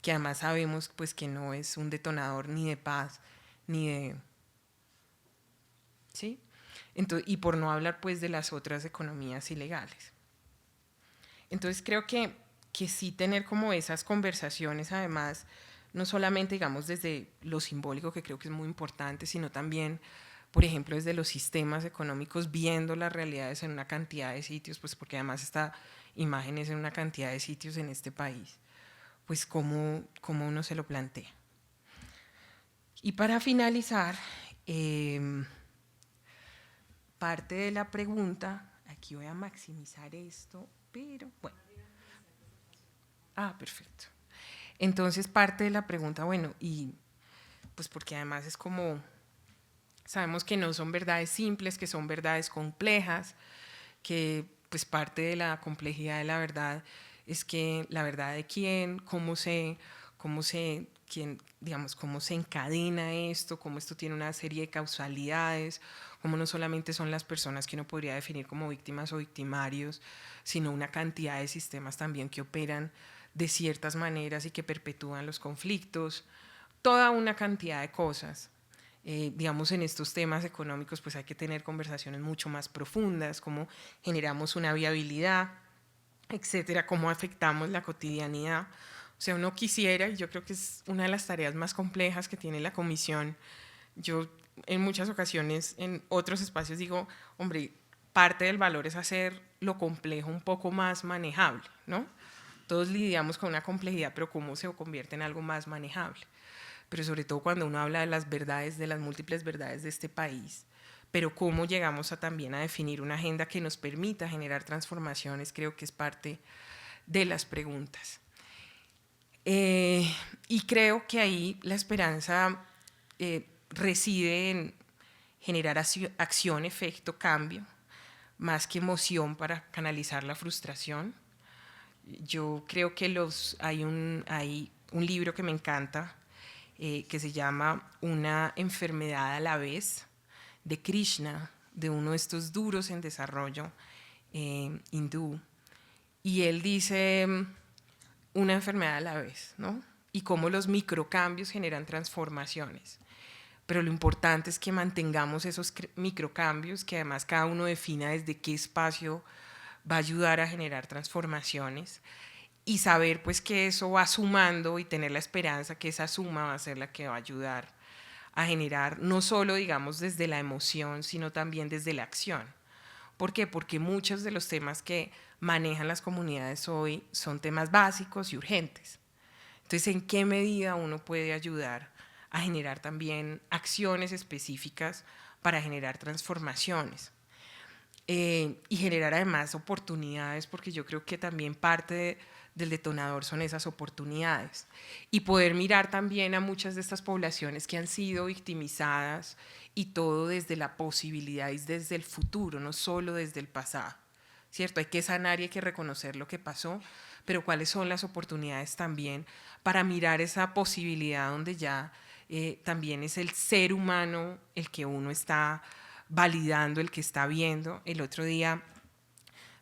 que además sabemos pues que no es un detonador ni de paz, ni de... ¿Sí? Entonces, y por no hablar pues de las otras economías ilegales. Entonces creo que sí tener como esas conversaciones además, no solamente digamos desde lo simbólico, que creo que es muy importante, sino también, por ejemplo, desde los sistemas económicos, viendo las realidades en una cantidad de sitios, pues porque además esta imagen es en una cantidad de sitios en este país, pues cómo uno se lo plantea. Y para finalizar, parte de la pregunta, aquí voy a maximizar esto, pero bueno. Perfecto. Entonces parte de la pregunta, bueno, y pues porque además es como, sabemos que no son verdades simples, que son verdades complejas, que pues parte de la complejidad de la verdad es que la verdad de quién, digamos, cómo se encadena esto, cómo esto tiene una serie de causalidades, cómo no solamente son las personas que uno podría definir como víctimas o victimarios, sino una cantidad de sistemas también que operan de ciertas maneras y que perpetúan los conflictos, toda una cantidad de cosas. Digamos, en estos temas económicos pues hay que tener conversaciones mucho más profundas, cómo generamos una viabilidad, etcétera, cómo afectamos la cotidianidad. O sea, uno quisiera, y yo creo que es una de las tareas más complejas que tiene la comisión. Yo en muchas ocasiones en otros espacios digo, hombre, parte del valor es hacer lo complejo un poco más manejable, ¿no? Todos lidiamos con una complejidad, pero cómo se convierte en algo más manejable. Pero sobre todo cuando uno habla de las verdades, de las múltiples verdades de este país, pero cómo llegamos también a definir una agenda que nos permita generar transformaciones, creo que es parte de las preguntas. Y creo que ahí la esperanza reside en generar acción, efecto, cambio, más que emoción para canalizar la frustración. Yo creo que hay un libro que me encanta que se llama Una enfermedad a la vez, de Krishna, de uno de estos duros en desarrollo hindú. Y él dice una enfermedad a la vez, ¿no? Y cómo los microcambios generan transformaciones. Pero lo importante es que mantengamos esos microcambios, que además cada uno defina desde qué espacio va a ayudar a generar transformaciones y saber pues que eso va sumando y tener la esperanza que esa suma va a ser la que va a ayudar a generar no solo digamos desde la emoción, sino también desde la acción. ¿Por qué? Porque muchos de los temas que manejan las comunidades hoy son temas básicos y urgentes. Entonces, ¿en qué medida uno puede ayudar a generar también acciones específicas para generar transformaciones? Y generar además oportunidades, porque yo creo que también parte del detonador son esas oportunidades. Y poder mirar también a muchas de estas poblaciones que han sido victimizadas y todo desde la posibilidad y desde el futuro, no solo desde el pasado, ¿cierto? Hay que sanar y hay que reconocer lo que pasó, pero cuáles son las oportunidades también para mirar esa posibilidad donde ya también es el ser humano el que uno está validando, el que está viendo. El otro día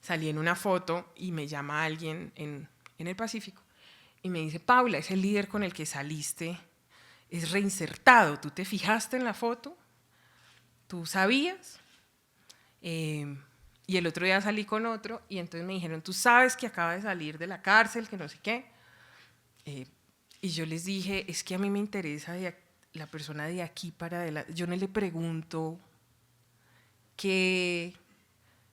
salí en una foto y me llama alguien en el Pacífico y me dice: Paula, ese líder con el que saliste es reinsertado, ¿tú te fijaste en la foto? ¿Tú sabías? Y el otro día salí con otro y entonces me dijeron: tú sabes que acaba de salir de la cárcel, que no sé qué. Y yo les dije: es que a mí me interesa la persona de aquí para adelante. Yo no le pregunto que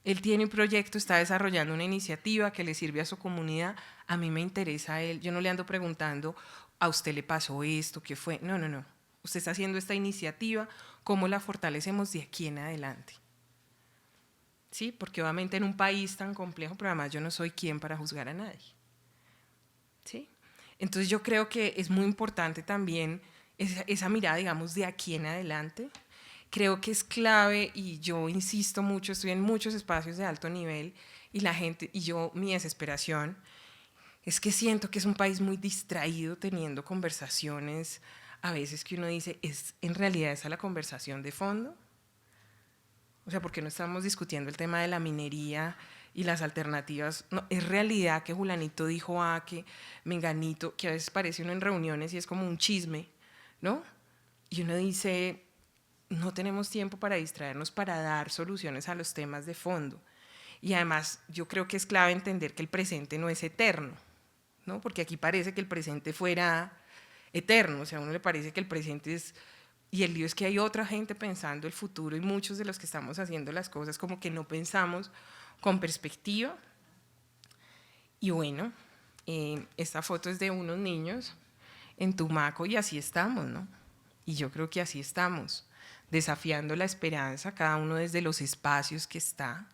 él tiene un proyecto, está desarrollando una iniciativa que le sirve a su comunidad. A mí me interesa a él. Yo no le ando preguntando: a usted le pasó esto, ¿qué fue? No, no, no. Usted está haciendo esta iniciativa, ¿cómo la fortalecemos de aquí en adelante? ¿Sí? Porque obviamente en un país tan complejo, pero además yo no soy quien para juzgar a nadie. ¿Sí? Entonces yo creo que es muy importante también esa mirada, digamos, de aquí en adelante. Creo que es clave, y yo insisto mucho, estoy en muchos espacios de alto nivel y la gente, y yo, mi desesperación es que siento que es un país muy distraído teniendo conversaciones a veces que uno dice: ¿es en realidad esa la conversación de fondo? O sea, ¿por qué no estamos discutiendo el tema de la minería y las alternativas? No, es realidad que Julanito dijo A, que Menganito, que a veces parece uno en reuniones y es como un chisme, ¿no? Y uno dice: no tenemos tiempo para distraernos, para dar soluciones a los temas de fondo. Y además yo creo que es clave entender que el presente no es eterno, ¿no? Porque aquí parece que el presente fuera eterno, o sea, a uno le parece que el presente es… Y el lío es que hay otra gente pensando el futuro, y muchos de los que estamos haciendo las cosas como que no pensamos con perspectiva. Y bueno, esta foto es de unos niños en Tumaco y así estamos, ¿no? Y yo creo que así estamos, desafiando la esperanza, cada uno desde los espacios que está.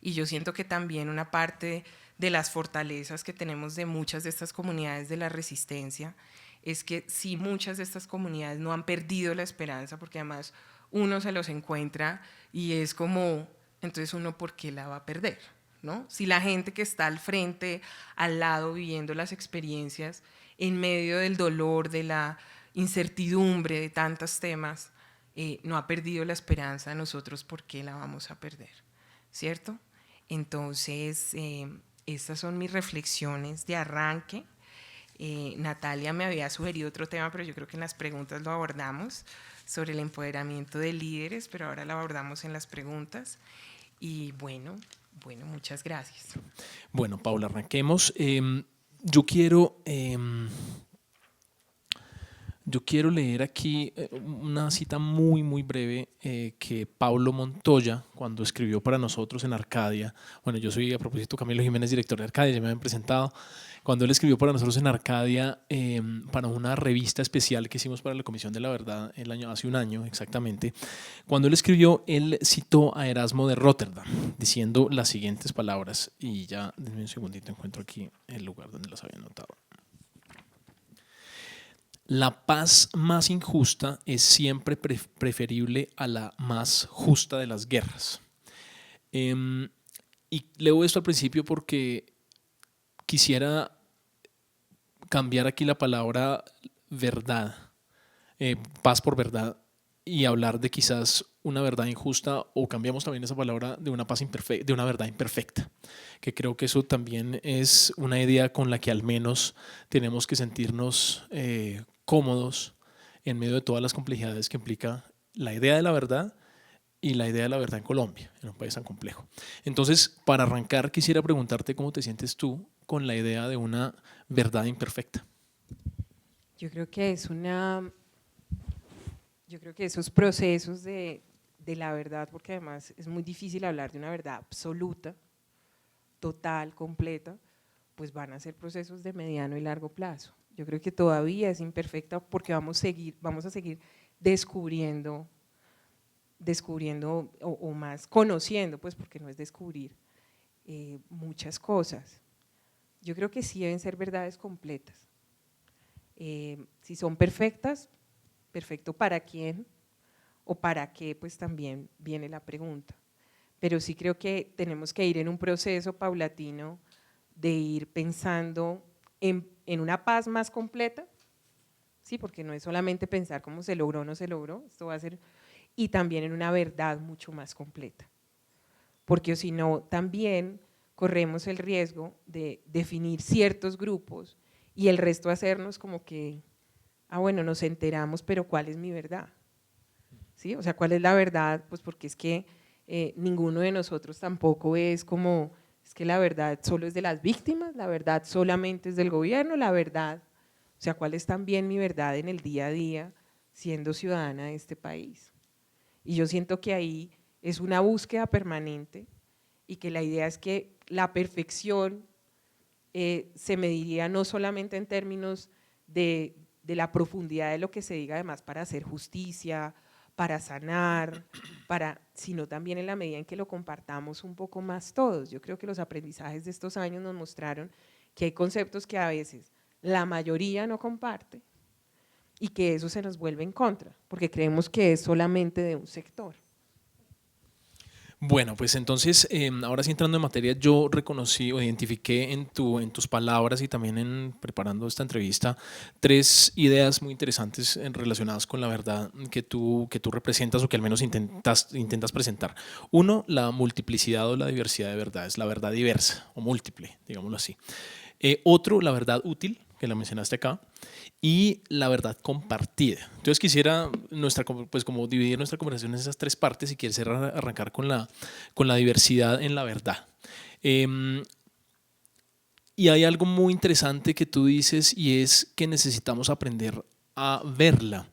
Y yo siento que también una parte de las fortalezas que tenemos de muchas de estas comunidades de la resistencia es que sí, muchas de estas comunidades no han perdido la esperanza, porque además uno se los encuentra y es como, entonces uno, ¿por qué la va a perder? ¿No? Si la gente que está al frente, al lado, viviendo las experiencias, en medio del dolor, de la incertidumbre, de tantos temas, no ha perdido la esperanza, nosotros, ¿por qué la vamos a perder? ¿Cierto? Entonces, estas son mis reflexiones de arranque. Natalia me había sugerido otro tema, pero yo creo que en las preguntas lo abordamos, sobre el empoderamiento de líderes, pero ahora lo abordamos en las preguntas. Y bueno, muchas gracias. Bueno, Paula, arranquemos. Yo quiero leer aquí una cita muy, muy breve que Paulo Montoya, cuando escribió para nosotros en Arcadia, bueno, yo soy, a propósito, Camilo Jiménez, director de Arcadia, ya me habían presentado, cuando él escribió para nosotros en Arcadia, para una revista especial que hicimos para la Comisión de la Verdad hace un año exactamente, cuando él escribió, él citó a Erasmo de Róterdam, diciendo las siguientes palabras, y ya, denme un segundito, encuentro aquí el lugar donde las había anotado. La paz más injusta es siempre preferible a la más justa de las guerras. Y leo esto al principio porque quisiera cambiar aquí la palabra verdad, paz por verdad, y hablar de quizás una verdad injusta, o cambiamos también esa palabra de una paz imperfecta, de una verdad imperfecta, que creo que eso también es una idea con la que al menos tenemos que sentirnos cómodos en medio de todas las complejidades que implica la idea de la verdad y la idea de la verdad en Colombia, en un país tan complejo. Entonces, para arrancar, quisiera preguntarte cómo te sientes tú con la idea de una verdad imperfecta. Yo creo que esos procesos de la verdad, porque además es muy difícil hablar de una verdad absoluta, total, completa, pues van a ser procesos de mediano y largo plazo. Yo creo que todavía es imperfecta porque vamos a seguir descubriendo o más conociendo, pues porque no es descubrir muchas cosas. Yo creo que sí deben ser verdades completas. Si son perfectas, perfecto para quién o para qué, pues también viene la pregunta. Pero sí creo que tenemos que ir en un proceso paulatino de ir pensando en una paz más completa, ¿sí? Porque no es solamente pensar cómo se logró o no se logró, esto va a ser, y también en una verdad mucho más completa, porque si no también corremos el riesgo de definir ciertos grupos y el resto hacernos como que, bueno, nos enteramos, pero ¿cuál es mi verdad? ¿Sí? O sea, ¿cuál es la verdad? Pues porque es que ninguno de nosotros tampoco es como, es que la verdad solo es de las víctimas, la verdad solamente es del gobierno, la verdad, o sea, ¿cuál es también mi verdad en el día a día siendo ciudadana de este país? Y yo siento que ahí es una búsqueda permanente y que la idea es que la perfección se mediría no solamente en términos de la profundidad de lo que se diga además para hacer justicia, para sanar, sino también en la medida en que lo compartamos un poco más todos. Yo creo que los aprendizajes de estos años nos mostraron que hay conceptos que a veces la mayoría no comparte y que eso se nos vuelve en contra, porque creemos que es solamente de un sector. Bueno, pues entonces, ahora sí entrando en materia, yo reconocí o identifiqué en tus palabras y también en preparando esta entrevista 3 ideas muy interesantes relacionadas con la verdad que tú representas o que al menos intentas presentar. Uno, la multiplicidad o la diversidad de verdades, la verdad diversa o múltiple, digámoslo así. Otro, la verdad útil, que la mencionaste acá, y la verdad compartida. Entonces quisiera pues como dividir nuestra conversación en esas 3 partes y quisiera arrancar con la diversidad en la verdad. Y hay algo muy interesante que tú dices y es que necesitamos aprender a verla,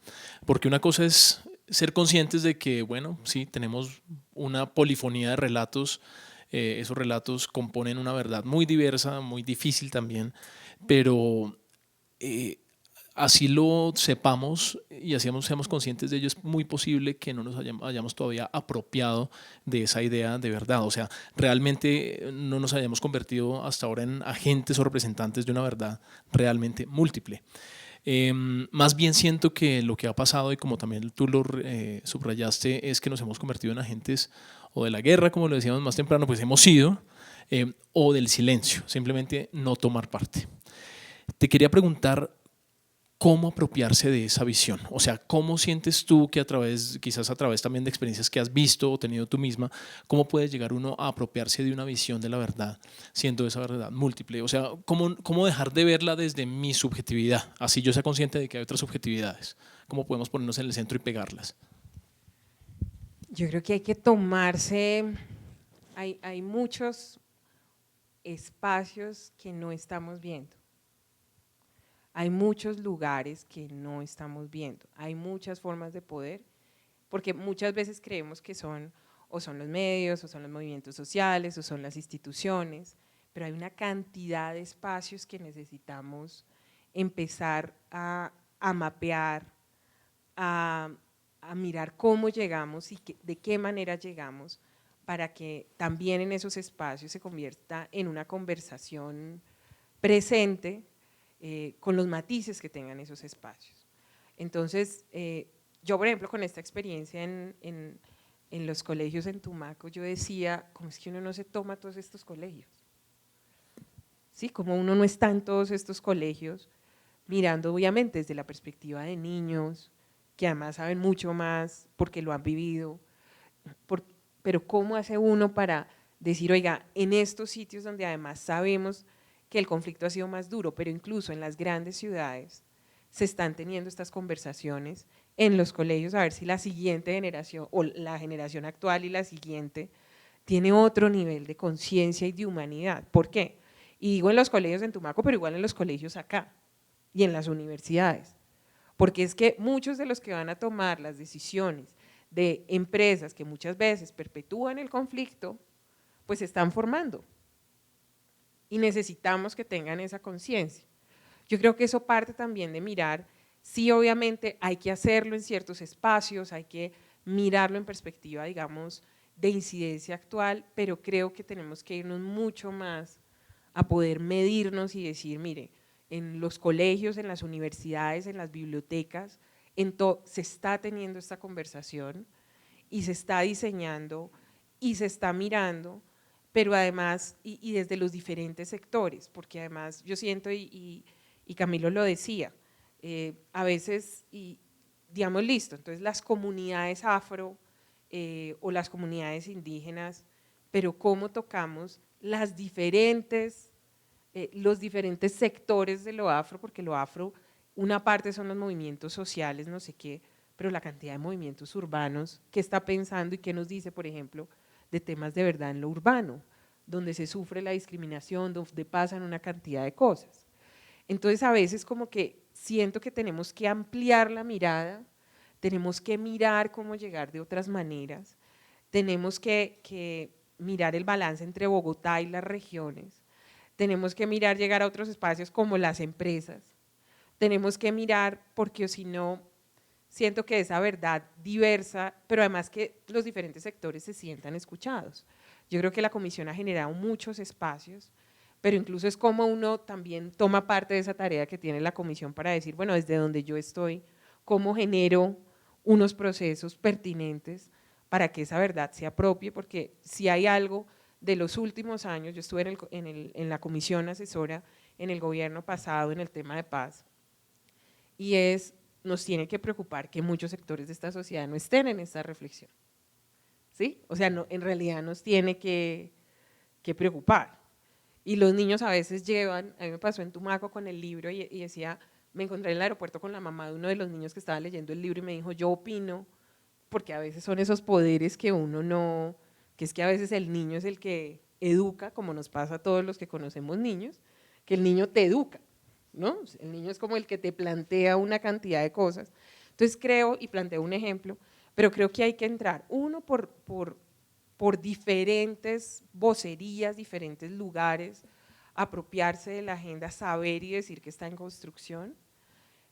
porque una cosa es ser conscientes de que, bueno, sí, tenemos una polifonía de relatos, esos relatos componen una verdad muy diversa, muy difícil también, pero eh, así lo sepamos y así seamos conscientes de ello, es muy posible que no nos hayamos todavía apropiado de esa idea de verdad. O sea, realmente no nos hayamos convertido hasta ahora en agentes o representantes de una verdad realmente múltiple. Más bien siento que lo que ha pasado, y como también tú lo subrayaste, es que nos hemos convertido en agentes o de la guerra, como lo decíamos más temprano, pues hemos sido, o del silencio, simplemente no tomar parte. Te quería preguntar cómo apropiarse de esa visión. O sea, ¿cómo sientes tú que quizás a través también de experiencias que has visto o tenido tú misma, cómo puedes llegar uno a apropiarse de una visión de la verdad, siendo esa verdad múltiple? O sea, ¿cómo dejar de verla desde mi subjetividad? Así yo sea consciente de que hay otras subjetividades. ¿Cómo podemos ponernos en el centro y pegarlas? Yo creo que hay que tomarse, hay muchos espacios que no estamos viendo. Hay muchos lugares que no estamos viendo, hay muchas formas de poder, porque muchas veces creemos que son los medios, o son los movimientos sociales, o son las instituciones, pero hay una cantidad de espacios que necesitamos empezar a mapear, a mirar cómo llegamos y de qué manera llegamos, para que también en esos espacios se convierta en una conversación presente, con los matices que tengan esos espacios. Entonces, yo por ejemplo con esta experiencia en los colegios en Tumaco, yo decía, ¿cómo es que uno no se toma todos estos colegios? ¿Sí? Como uno no está en todos estos colegios, mirando obviamente desde la perspectiva de niños, que además saben mucho más porque lo han vivido, pero ¿cómo hace uno para decir, oiga, en estos sitios donde además sabemos que el conflicto ha sido más duro, pero incluso en las grandes ciudades se están teniendo estas conversaciones en los colegios, a ver si la siguiente generación o la generación actual y la siguiente tiene otro nivel de conciencia y de humanidad? ¿Por qué? Y digo en los colegios en Tumaco, pero igual en los colegios acá y en las universidades, porque es que muchos de los que van a tomar las decisiones de empresas que muchas veces perpetúan el conflicto, pues se están formando y necesitamos que tengan esa conciencia. Yo creo que eso parte también de mirar, sí, obviamente hay que hacerlo en ciertos espacios, hay que mirarlo en perspectiva, digamos, de incidencia actual, pero creo que tenemos que irnos mucho más a poder medirnos y decir, mire, en los colegios, en las universidades, en las bibliotecas, se está teniendo esta conversación y se está diseñando y se está mirando pero además, y desde los diferentes sectores, porque además yo siento, y Camilo lo decía, a veces, y digamos, listo, entonces las comunidades afro o las comunidades indígenas, pero cómo tocamos los diferentes sectores de lo afro, porque lo afro, una parte son los movimientos sociales, no sé qué, pero la cantidad de movimientos urbanos, ¿qué está pensando y qué nos dice, por ejemplo, de temas de verdad en lo urbano, donde se sufre la discriminación, donde pasan una cantidad de cosas? Entonces a veces como que siento que tenemos que ampliar la mirada, tenemos que mirar cómo llegar de otras maneras, tenemos que mirar el balance entre Bogotá y las regiones, tenemos que mirar llegar a otros espacios como las empresas, tenemos que mirar porque si no, siento que esa verdad diversa, pero además que los diferentes sectores se sientan escuchados. Yo creo que la comisión ha generado muchos espacios, pero incluso es como uno también toma parte de esa tarea que tiene la comisión para decir, bueno, desde donde yo estoy, cómo genero unos procesos pertinentes para que esa verdad se apropie, porque si hay algo de los últimos años, yo estuve en la comisión asesora en el gobierno pasado en el tema de paz, y nos tiene que preocupar que muchos sectores de esta sociedad no estén en esta reflexión, ¿sí? O sea, no, en realidad nos tiene que preocupar. Y los niños a veces llevan, a mí me pasó en Tumaco con el libro y decía, me encontré en el aeropuerto con la mamá de uno de los niños que estaba leyendo el libro y me dijo, yo opino, porque a veces son esos poderes que uno no, que es que a veces el niño es el que educa, como nos pasa a todos los que conocemos niños, que el niño te educa, ¿no? El niño es como el que te plantea una cantidad de cosas. Entonces creo, y planteo un ejemplo, pero creo que hay que entrar, uno, por diferentes vocerías, diferentes lugares, apropiarse de la agenda, saber y decir que está en construcción,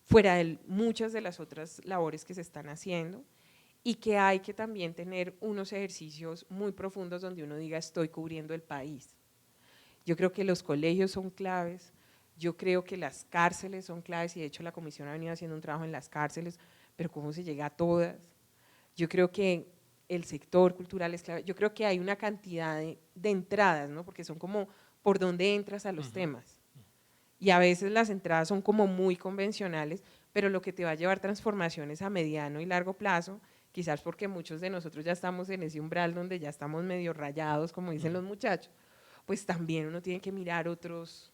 fuera de muchas de las otras labores que se están haciendo, y que hay que también tener unos ejercicios muy profundos donde uno diga estoy cubriendo el país. Yo creo que los colegios son claves, yo creo que las cárceles son claves y de hecho la comisión ha venido haciendo un trabajo en las cárceles, pero cómo se llega a todas. Yo creo que el sector cultural es clave, yo creo que hay una cantidad de entradas, ¿no? Porque son como por dónde entras a los temas. Y a veces las entradas son como muy convencionales, pero lo que te va a llevar transformaciones a mediano y largo plazo, quizás porque muchos de nosotros ya estamos en ese umbral donde ya estamos medio rayados, como dicen los muchachos, pues también uno tiene que mirar otros,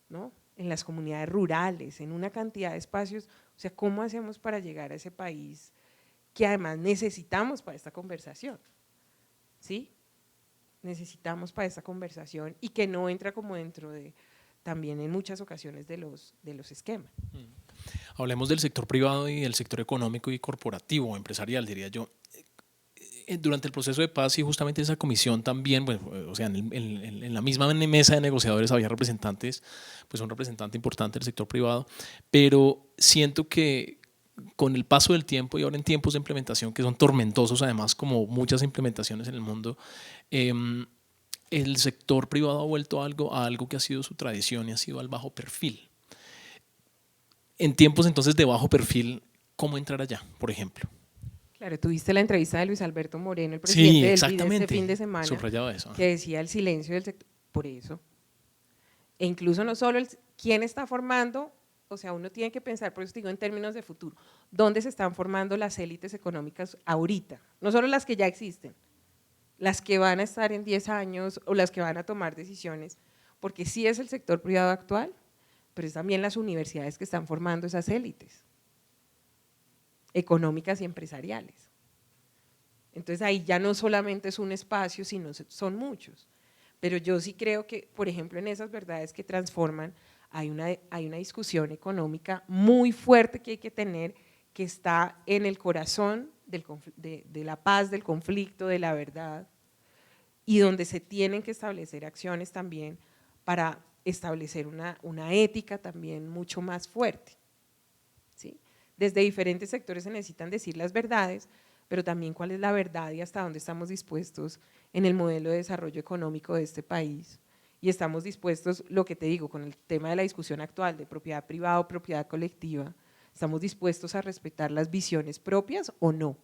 ¿no? En las comunidades rurales, en una cantidad de espacios, o sea, ¿cómo hacemos para llegar a ese país que además necesitamos para esta conversación? ¿Sí? Necesitamos para esta conversación y que no entra como dentro de, también en muchas ocasiones de los esquemas. Hablemos del sector privado y del sector económico y corporativo, empresarial, diría yo. Durante el proceso de paz y justamente esa comisión también, pues, o sea, en la misma mesa de negociadores había representantes, pues un representante importante del sector privado, pero siento que con el paso del tiempo y ahora en tiempos de implementación que son tormentosos, además como muchas implementaciones en el mundo, el sector privado ha vuelto a algo que ha sido su tradición y ha sido al bajo perfil. En tiempos entonces de bajo perfil, ¿cómo entrar allá, por ejemplo? Claro, tuviste la entrevista de Luis Alberto Moreno, el Sí, presidente del BID exactamente. este fin de semana, Subrayaba eso. que decía el silencio del sector, por eso. E incluso no solo quién está formando, o sea, uno tiene que pensar, por eso digo en términos de futuro, ¿dónde se están formando las élites económicas ahorita? No solo las que ya existen, las que van a estar en 10 años o las que van a tomar decisiones, porque sí es el sector privado actual, pero es también las universidades que están formando esas élites económicas y empresariales. Entonces ahí ya no solamente es un espacio, sino son muchos. Pero yo sí creo que, por ejemplo, en esas verdades que transforman, hay una discusión económica muy fuerte que hay que tener, que está en el corazón de la paz, del conflicto, de la verdad, y donde se tienen que establecer acciones también para establecer una ética también mucho más fuerte. ¿Sí? Desde diferentes sectores se necesitan decir las verdades, pero también cuál es la verdad y hasta dónde estamos dispuestos en el modelo de desarrollo económico de este país. Y estamos dispuestos, lo que te digo, con el tema de la discusión actual de propiedad privada o propiedad colectiva, estamos dispuestos a respetar las visiones propias o no.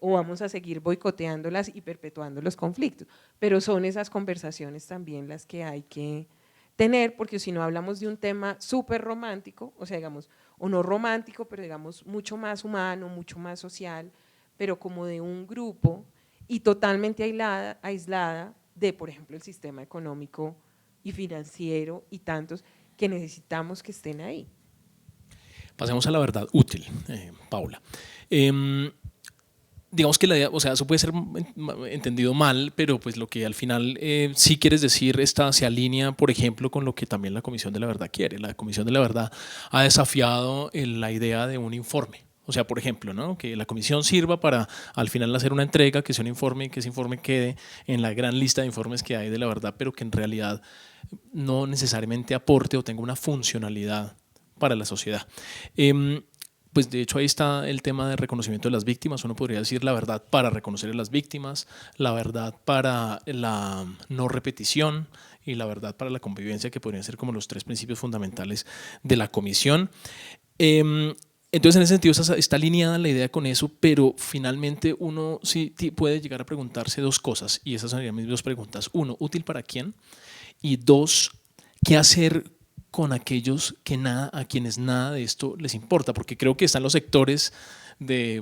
o vamos a seguir boicoteándolas y perpetuando los conflictos. Pero son esas conversaciones también las que hay que tener, porque si no hablamos de un tema súper romántico, o sea, digamos, o no romántico, pero digamos mucho más humano, mucho más social, pero como de un grupo y totalmente aislada de, por ejemplo, el sistema económico y financiero y tantos que necesitamos que estén ahí. Pasemos a la verdad útil, Paula. Digamos que la idea, o sea, eso puede ser entendido mal, pero pues lo que al final sí quieres decir se alinea, por ejemplo, con lo que también la Comisión de la Verdad quiere. La Comisión de la Verdad ha desafiado la idea de un informe. O sea, por ejemplo, ¿no? Que la comisión sirva para al final hacer una entrega, que sea un informe y que ese informe quede en la gran lista de informes que hay de la verdad, pero que en realidad no necesariamente aporte o tenga una funcionalidad para la sociedad. Pues de hecho ahí está el tema del reconocimiento de las víctimas. Uno podría decir la verdad para reconocer a las víctimas, la verdad para la no repetición y la verdad para la convivencia, que podrían ser como los 3 principios fundamentales de la comisión. Entonces, en ese sentido está alineada la idea con eso, pero finalmente uno sí puede llegar a preguntarse 2 cosas, y esas serían mis 2 preguntas. 1, ¿útil para quién? Y 2, ¿qué hacer con aquellos a quienes nada de esto les importa? Porque creo que están los sectores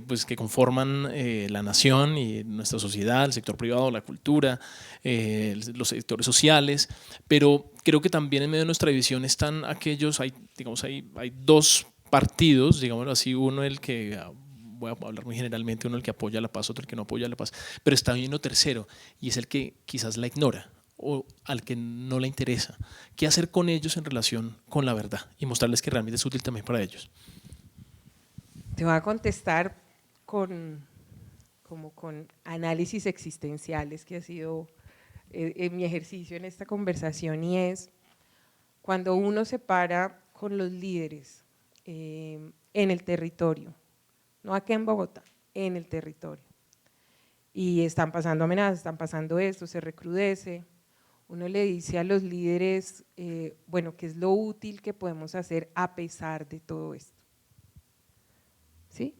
pues, que conforman la nación y nuestra sociedad, el sector privado, la cultura, los sectores sociales, pero creo que también en medio de nuestra visión están aquellos, hay 2 partidos, digámoslo así, uno el que, voy a hablar muy generalmente, uno el que apoya la paz, otro el que no apoya la paz, pero está bien uno tercero, y es el que quizás la ignora o al que no le interesa. ¿Qué hacer con ellos en relación con la verdad y mostrarles que realmente es útil también para ellos? Te voy a contestar con análisis existenciales, que ha sido mi ejercicio en esta conversación, y es cuando uno se para con los líderes en el territorio, no aquí en Bogotá, en el territorio, y están pasando amenazas, están pasando esto, se recrudece, uno le dice a los líderes, bueno, ¿qué es lo útil que podemos hacer a pesar de todo esto? ¿Sí?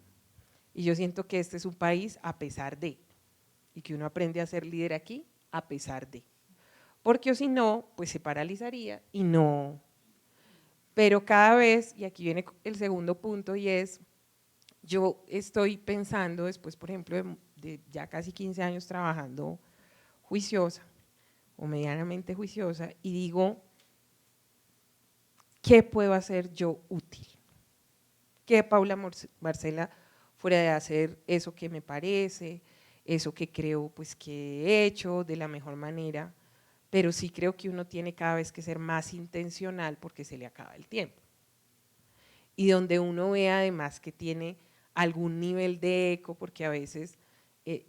Y yo siento que este es un país a pesar de, y que uno aprende a ser líder aquí a pesar de, porque o si no, pues se paralizaría y no. Pero cada vez, y aquí viene el segundo punto, y es, yo estoy pensando después, por ejemplo, de ya casi 15 años trabajando juiciosa, o medianamente juiciosa, y digo, ¿qué puedo hacer yo útil? ¿Qué Paula Marcela, fuera de hacer eso que me parece, eso que creo pues que he hecho de la mejor manera, pero sí creo que uno tiene cada vez que ser más intencional porque se le acaba el tiempo? Y donde uno ve además que tiene algún nivel de eco, porque a veces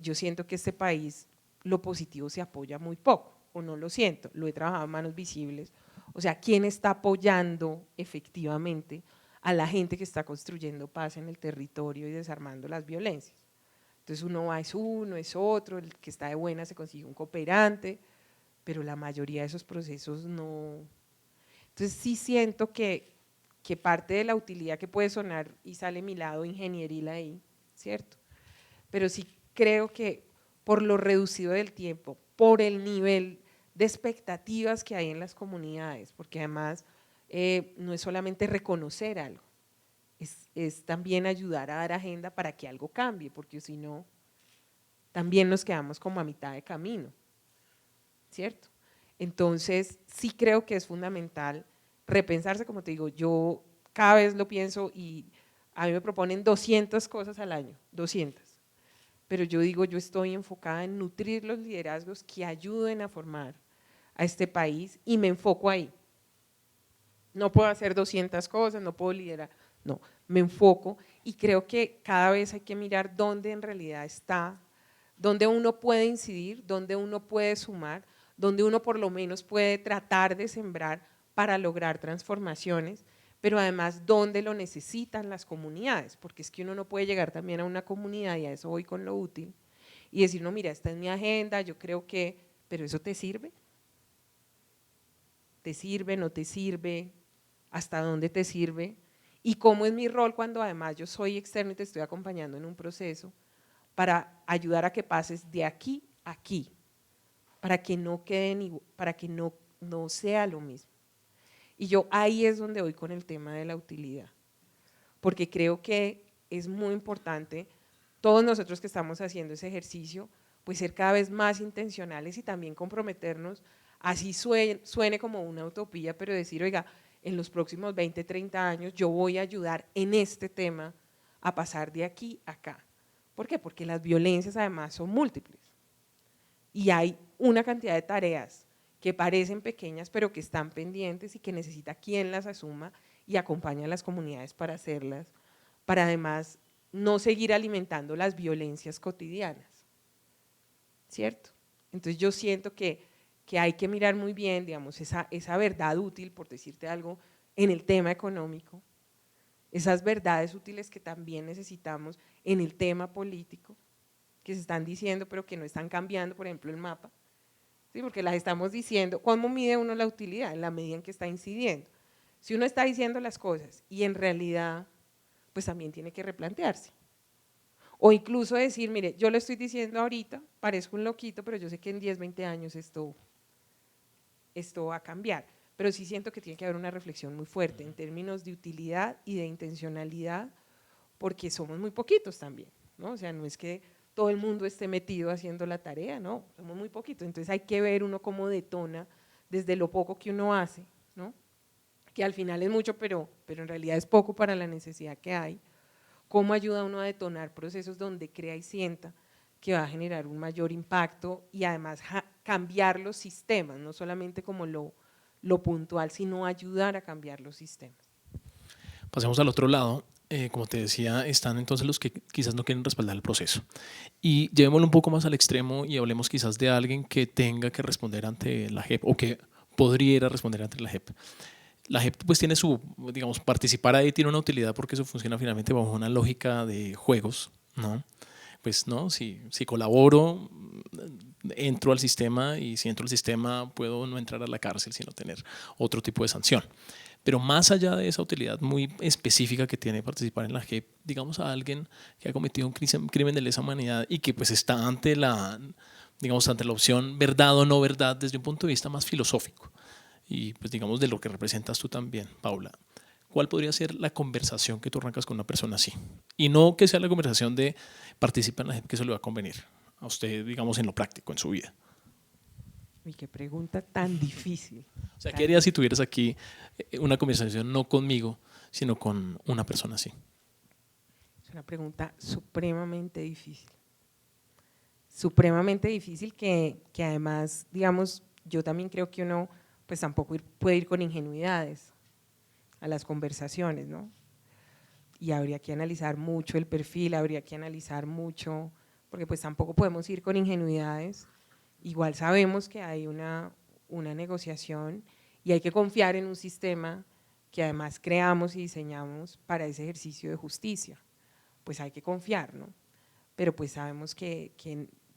yo siento que este país lo positivo se apoya muy poco, o no lo siento, lo he trabajado en Manos Visibles, o sea, ¿quién está apoyando efectivamente a la gente que está construyendo paz en el territorio y desarmando las violencias? Entonces uno va, es uno, es otro, el que está de buena se consigue un cooperante, pero la mayoría de esos procesos no. Entonces sí siento que parte de la utilidad, que puede sonar y sale mi lado ingenieril ahí, ¿cierto? Pero sí creo que por lo reducido del tiempo, por el nivel de expectativas que hay en las comunidades, porque además no es solamente reconocer algo, es también ayudar a dar agenda para que algo cambie, porque si no, también nos quedamos como a mitad de camino, ¿cierto? Entonces sí creo que es fundamental repensarse, como te digo, yo cada vez lo pienso y a mí me proponen 200 cosas al año, 200, pero yo digo, yo estoy enfocada en nutrir los liderazgos que ayuden a formar a este país y me enfoco ahí. No puedo hacer 200 cosas, no puedo liderar, no, me enfoco y creo que cada vez hay que mirar dónde en realidad está, dónde uno puede incidir, dónde uno puede sumar, donde uno por lo menos puede tratar de sembrar para lograr transformaciones, pero además dónde lo necesitan las comunidades, porque es que uno no puede llegar también a una comunidad, y a eso voy con lo útil, y decir, no, mira, esta es mi agenda, yo creo que, pero ¿eso te sirve? ¿Te sirve, no te sirve? ¿Hasta dónde te sirve? ¿Y cómo es mi rol cuando además yo soy externo y te estoy acompañando en un proceso? para ayudar a que pases de aquí a aquí, para que no queden, para que no sea lo mismo. Y yo ahí es donde voy con el tema de la utilidad, porque creo que es muy importante, todos nosotros que estamos haciendo ese ejercicio, pues ser cada vez más intencionales y también comprometernos, así suene como una utopía, pero decir, oiga, en los próximos 20, 30 años yo voy a ayudar en este tema a pasar de aquí a acá. ¿Por qué? Porque las violencias además son múltiples y hay una cantidad de tareas que parecen pequeñas pero que están pendientes y que necesita quien las asuma y acompañe a las comunidades para hacerlas, para además no seguir alimentando las violencias cotidianas, ¿cierto? Entonces yo siento que hay que mirar muy bien, digamos, esa verdad útil, por decirte algo, en el tema económico, esas verdades útiles que también necesitamos en el tema político, que se están diciendo pero que no están cambiando, por ejemplo el mapa, ¿sí? Porque las estamos diciendo. ¿Cómo mide uno la utilidad? En la medida en que está incidiendo. Si uno está diciendo las cosas y en realidad pues también tiene que replantearse. O incluso decir, mire, yo lo estoy diciendo ahorita, parezco un loquito, pero yo sé que en 10, 20 años esto va a cambiar. Pero sí siento que tiene que haber una reflexión muy fuerte en términos de utilidad y de intencionalidad, porque somos muy poquitos también, ¿no? O sea, no es que todo el mundo esté metido haciendo la tarea, no, somos muy poquitos. Entonces hay que ver uno cómo detona desde lo poco que uno hace, ¿no? Que al final es mucho, pero en realidad es poco para la necesidad que hay. Cómo ayuda uno a detonar procesos donde crea y sienta que va a generar un mayor impacto y además cambiar los sistemas, no solamente como lo puntual, sino ayudar a cambiar los sistemas. Pasemos al otro lado. Como te decía, están entonces los que quizás no quieren respaldar el proceso. Y llevémoslo un poco más al extremo y hablemos quizás de alguien que tenga que responder ante la JEP o que podría ir a responder ante la JEP. La JEP pues tiene su, digamos, participar ahí tiene una utilidad porque eso funciona finalmente bajo una lógica de juegos, ¿no? Pues no, si colaboro, entro al sistema y si entro al sistema puedo no entrar a la cárcel sino tener otro tipo de sanción. Pero más allá de esa utilidad muy específica que tiene participar en la JEP, digamos a alguien que ha cometido un crimen de lesa humanidad y que pues está ante la, digamos, ante la opción verdad o no verdad desde un punto de vista más filosófico y pues digamos de lo que representas tú también, Paula. ¿Cuál podría ser la conversación que tú arrancas con una persona así? Y no que sea la conversación de participa en la JEP, que eso le va a convenir a usted, digamos, en lo práctico, en su vida. Uy, qué pregunta tan difícil. O sea, ¿qué harías si tuvieras aquí una conversación no conmigo, sino con una persona así? Es una pregunta supremamente difícil que además, digamos, yo también creo que uno pues tampoco puede ir con ingenuidades a las conversaciones, ¿no? Y habría que analizar mucho el perfil, habría que analizar mucho, porque pues tampoco podemos ir con ingenuidades. Igual sabemos que hay una negociación y hay que confiar en un sistema que además creamos y diseñamos para ese ejercicio de justicia. Pues hay que confiar, ¿no? Pero pues sabemos que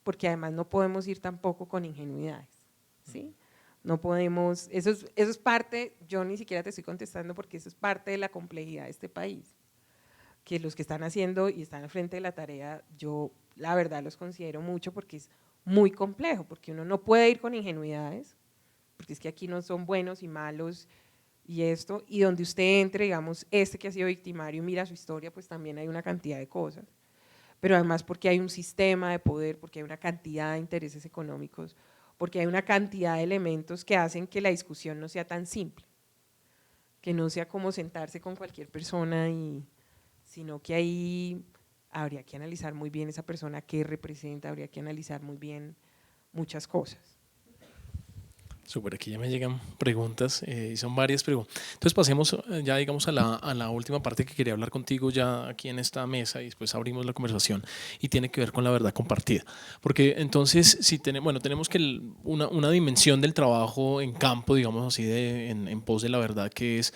porque además no podemos ir tampoco con ingenuidades, ¿sí? No podemos, eso es parte, yo ni siquiera te estoy contestando porque eso es parte de la complejidad de este país, que los que están haciendo y están al frente de la tarea, yo la verdad los considero mucho porque es muy complejo, porque uno no puede ir con ingenuidades, porque es que aquí no son buenos y malos y esto, y donde usted entre, digamos, este que ha sido victimario y mira su historia, pues también hay una cantidad de cosas, pero además porque hay un sistema de poder, porque hay una cantidad de intereses económicos, porque hay una cantidad de elementos que hacen que la discusión no sea tan simple, que no sea como sentarse con cualquier persona, sino que ahí habría que analizar muy bien esa persona qué representa, habría que analizar muy bien muchas cosas. Súper, aquí ya me llegan preguntas y son varias preguntas. Entonces pasemos ya digamos a la última parte que quería hablar contigo ya aquí en esta mesa y después abrimos la conversación y tiene que ver con la verdad compartida. Porque entonces si tenemos que una dimensión del trabajo en campo, digamos así, en pos de la verdad, que es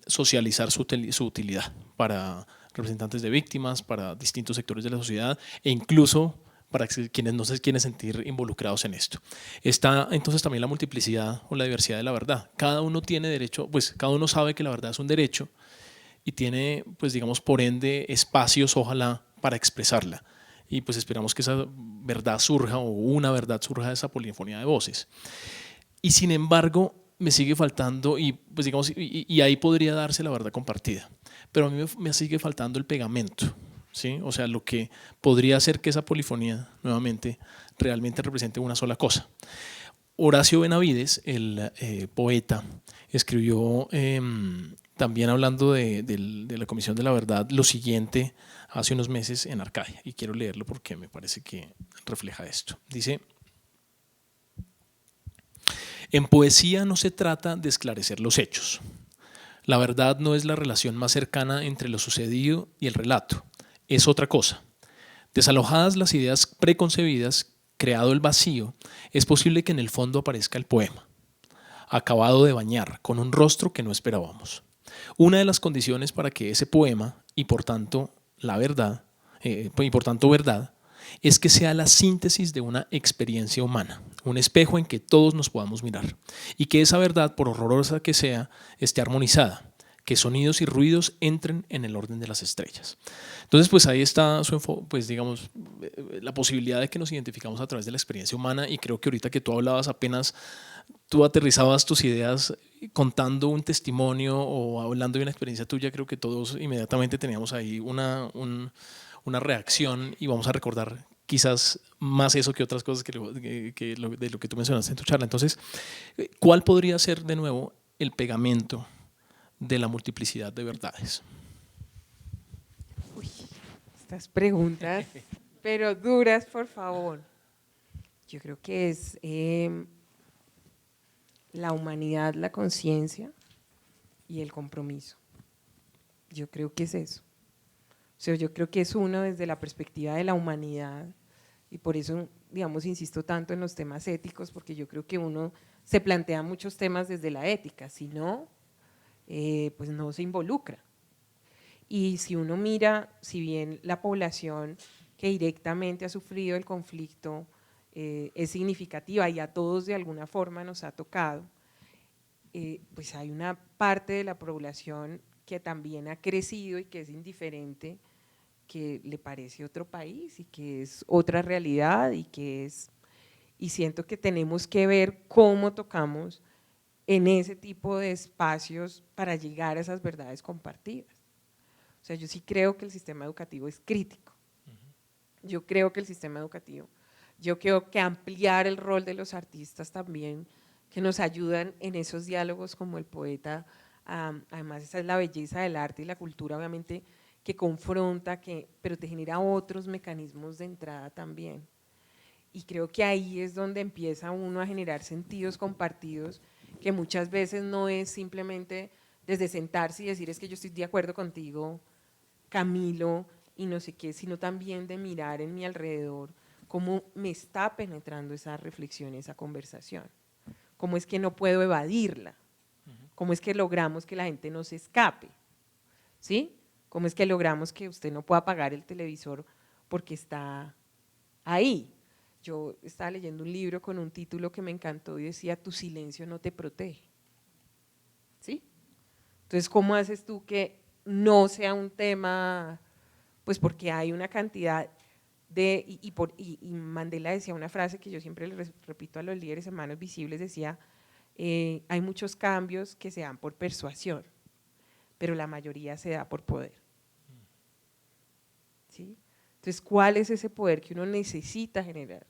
socializar su utilidad para representantes de víctimas, para distintos sectores de la sociedad e incluso para quienes no se quieren sentir involucrados en esto. Está entonces también la multiplicidad o la diversidad de la verdad. Cada uno tiene derecho, pues cada uno sabe que la verdad es un derecho y tiene, pues digamos, por ende, espacios, ojalá, para expresarla. y pues esperamos que esa verdad surja o una verdad surja de esa polifonía de voces. Y sin embargo, me sigue faltando, y pues digamos, y ahí podría darse la verdad compartida, pero a mí me sigue faltando el pegamento, ¿sí? O sea, lo que podría hacer que esa polifonía nuevamente realmente represente una sola cosa. Horacio Benavides, el poeta, escribió también hablando de la Comisión de la Verdad lo siguiente hace unos meses en Arcadia, y quiero leerlo porque me parece que refleja esto. Dice: en poesía no se trata de esclarecer los hechos. La verdad no es la relación más cercana entre lo sucedido y el relato, es otra cosa. Desalojadas las ideas preconcebidas, creado el vacío, es posible que en el fondo aparezca el poema, acabado de bañar, con un rostro que no esperábamos. Una de las condiciones para que ese poema, y por tanto la verdad, verdad, es que sea la síntesis de una experiencia humana, un espejo en que todos nos podamos mirar, y que esa verdad, por horrorosa que sea, esté armonizada, que sonidos y ruidos entren en el orden de las estrellas. Entonces, pues ahí está pues digamos, la posibilidad de que nos identificamos a través de la experiencia humana, y creo que ahorita que tú hablabas apenas, tú aterrizabas tus ideas contando un testimonio o hablando de una experiencia tuya, creo que todos inmediatamente teníamos ahí una reacción, y vamos a recordar quizás más eso que otras cosas de lo que tú mencionaste en tu charla. Entonces, ¿cuál podría ser de nuevo el pegamento de la multiplicidad de verdades? Uy, estas preguntas, pero duras, por favor. Yo creo que es la humanidad, la conciencia y el compromiso. Yo creo que es eso. O sea, yo creo que es uno desde la perspectiva de la humanidad, y por eso, digamos, insisto tanto en los temas éticos, porque yo creo que uno se plantea muchos temas desde la ética, si no, pues no se involucra. Y si uno mira, si bien la población que directamente ha sufrido el conflicto es significativa y a todos de alguna forma nos ha tocado, pues hay una parte de la población que también ha crecido y que es indiferente, que le parece otro país y que es otra realidad, y siento que tenemos que ver cómo tocamos en ese tipo de espacios para llegar a esas verdades compartidas. O sea, yo sí creo que el sistema educativo es crítico. Yo creo que el sistema educativo, yo creo que ampliar el rol de los artistas también, que nos ayudan en esos diálogos como el poeta, además esa es la belleza del arte y la cultura, obviamente, que confronta, pero te genera otros mecanismos de entrada también. Y creo que ahí es donde empieza uno a generar sentidos compartidos, que muchas veces no es simplemente desde sentarse y decir es que yo estoy de acuerdo contigo, Camilo, y no sé qué, sino también de mirar en mi alrededor cómo me está penetrando esa reflexión, esa conversación, cómo es que no puedo evadirla, cómo es que logramos que la gente no se escape, ¿sí? ¿Cómo es que logramos que usted no pueda apagar el televisor porque está ahí? Yo estaba leyendo un libro con un título que me encantó y decía, tu silencio no te protege, ¿sí? Entonces, ¿cómo haces tú que no sea un tema? Pues porque hay una cantidad de, y Mandela decía una frase que yo siempre le repito a los líderes hermanos visibles, decía, hay muchos cambios que se dan por persuasión, pero la mayoría se da por poder. ¿Sí? Entonces, ¿cuál es ese poder que uno necesita generar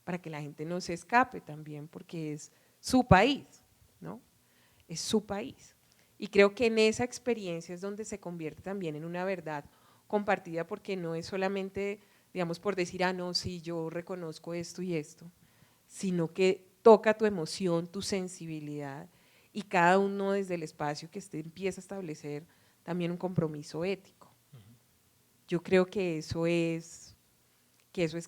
para que la gente no se escape también? Porque es su país, ¿no? Es su país. Y creo que en esa experiencia es donde se convierte también en una verdad compartida, porque no es solamente, digamos, por decir, no, sí, yo reconozco esto y esto, sino que toca tu emoción, tu sensibilidad, y cada uno desde el espacio que empieza a establecer también un compromiso ético. Yo creo que eso es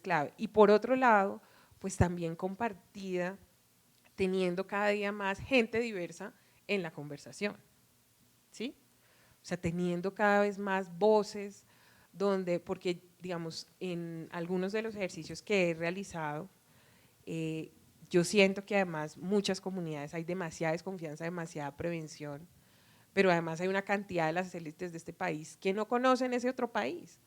clave. Y por otro lado, pues también compartida, teniendo cada día más gente diversa en la conversación, ¿sí? O sea, teniendo cada vez más voces, porque digamos, en algunos de los ejercicios que he realizado, yo siento que además muchas comunidades hay demasiada desconfianza, demasiada prevención, pero además hay una cantidad de las élites de este país que no conocen ese otro país,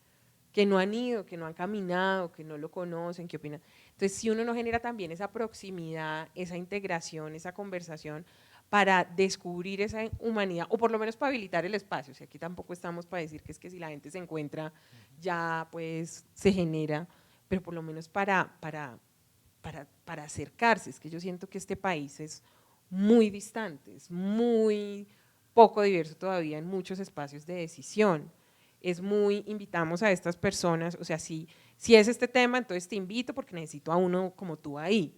que no han ido, que no han caminado, que no lo conocen, qué opinan. Entonces, si uno no genera también esa proximidad, esa integración, esa conversación para descubrir esa humanidad, o por lo menos para habilitar el espacio, o sea, aquí tampoco estamos para decir que es que si la gente se encuentra ya pues se genera, pero por lo menos para acercarse. Es que yo siento que este país es muy distante, es muy poco diverso todavía en muchos espacios de decisión. Es muy, invitamos a estas personas, o sea, si es este tema, entonces te invito porque necesito a uno como tú ahí,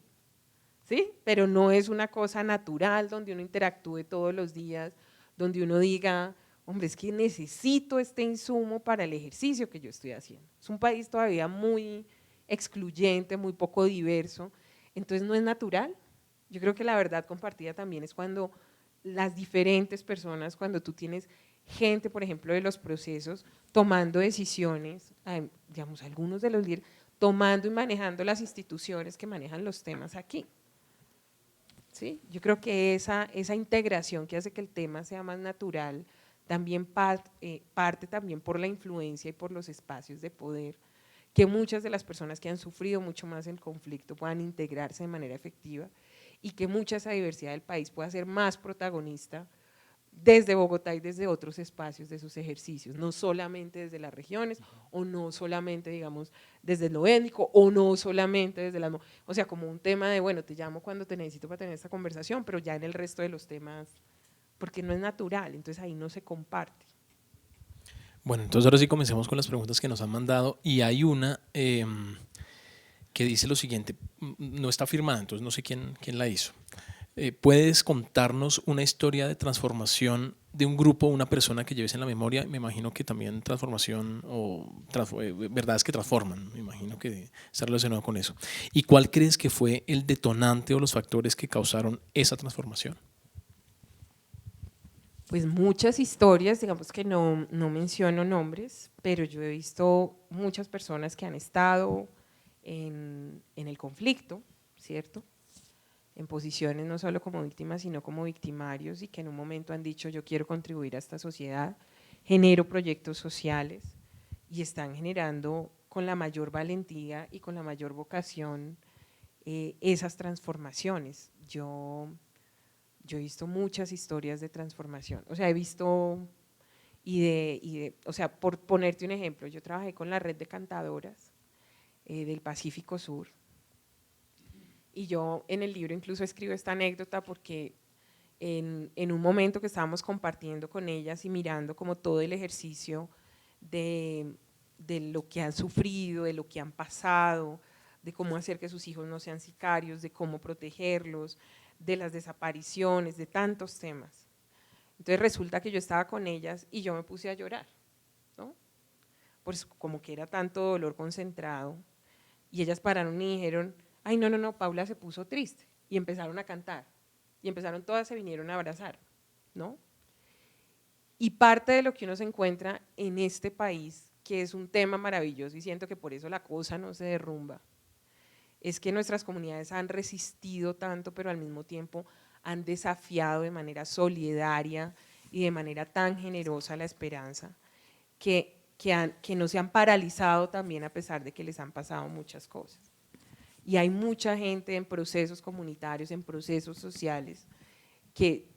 ¿sí? Pero no es una cosa natural donde uno interactúe todos los días, donde uno diga, hombre, es que necesito este insumo para el ejercicio que yo estoy haciendo. Es un país todavía muy excluyente, muy poco diverso, entonces no es natural. Yo creo que la verdad compartida también es cuando las diferentes personas, cuando tú tienes gente, por ejemplo, de los procesos, tomando decisiones, digamos, algunos de los líderes, tomando y manejando las instituciones que manejan los temas aquí. ¿Sí? Yo creo que esa integración que hace que el tema sea más natural, también parte también por la influencia y por los espacios de poder, que muchas de las personas que han sufrido mucho más el conflicto puedan integrarse de manera efectiva y que mucha esa diversidad del país pueda ser más protagonista desde Bogotá y desde otros espacios de sus ejercicios, no solamente desde las regiones o no solamente, digamos, desde lo étnico o no solamente desde las… O sea, como un tema de, bueno, te llamo cuando te necesito para tener esta conversación, pero ya en el resto de los temas, porque no es natural, entonces ahí no se comparte. Bueno, entonces ahora sí comencemos con las preguntas que nos han mandado y hay una que dice lo siguiente, no está firmada, entonces no sé quién la hizo. ¿Puedes contarnos una historia de transformación de un grupo o una persona que lleves en la memoria? Me imagino que también transformación o verdades que transforman, me imagino que está relacionado con eso. ¿Y cuál crees que fue el detonante o los factores que causaron esa transformación? Pues muchas historias, digamos que no menciono nombres, pero yo he visto muchas personas que han estado en el conflicto, ¿cierto?, en posiciones no solo como víctimas, sino como victimarios y que en un momento han dicho yo quiero contribuir a esta sociedad, genero proyectos sociales y están generando con la mayor valentía y con la mayor vocación esas transformaciones. Yo he visto muchas historias de transformación, o sea, he visto o sea, por ponerte un ejemplo, yo trabajé con la red de cantadoras del Pacífico Sur. Y yo en el libro incluso escribo esta anécdota porque en un momento que estábamos compartiendo con ellas y mirando como todo el ejercicio de lo que han sufrido, de lo que han pasado, de cómo hacer que sus hijos no sean sicarios, de cómo protegerlos, de las desapariciones, de tantos temas. Entonces resulta que yo estaba con ellas y yo me puse a llorar, ¿no? Pues como que era tanto dolor concentrado y ellas pararon y dijeron, ay, no, Paula se puso triste, y empezaron a cantar, y empezaron todas, se vinieron a abrazar, ¿no? Y parte de lo que uno se encuentra en este país, que es un tema maravilloso, y siento que por eso la cosa no se derrumba, es que nuestras comunidades han resistido tanto, pero al mismo tiempo han desafiado de manera solidaria y de manera tan generosa la esperanza, que no se han paralizado también a pesar de que les han pasado muchas cosas. Y hay mucha gente en procesos comunitarios, en procesos sociales, que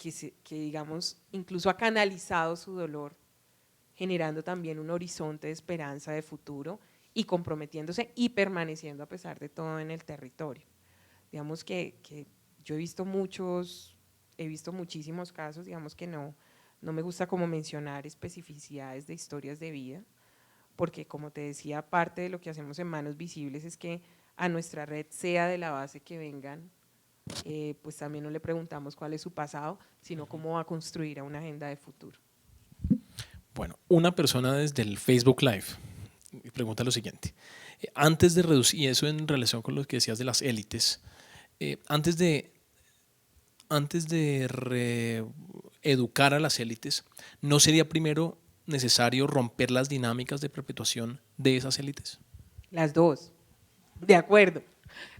digamos, incluso ha canalizado su dolor, generando también un horizonte de esperanza de futuro y comprometiéndose y permaneciendo a pesar de todo en el territorio. Digamos que yo he visto muchísimos casos, digamos que no me gusta como mencionar especificidades de historias de vida, porque como te decía, parte de lo que hacemos en Manos Visibles es que a nuestra red, sea de la base que vengan, pues también no le preguntamos cuál es su pasado, sino cómo va a construir a una agenda de futuro. Bueno, una persona desde el Facebook Live pregunta lo siguiente, antes de reducir, y eso en relación con lo que decías de las élites, antes de educar a las élites, ¿no sería primero necesario romper las dinámicas de perpetuación de esas élites? Las dos. De acuerdo,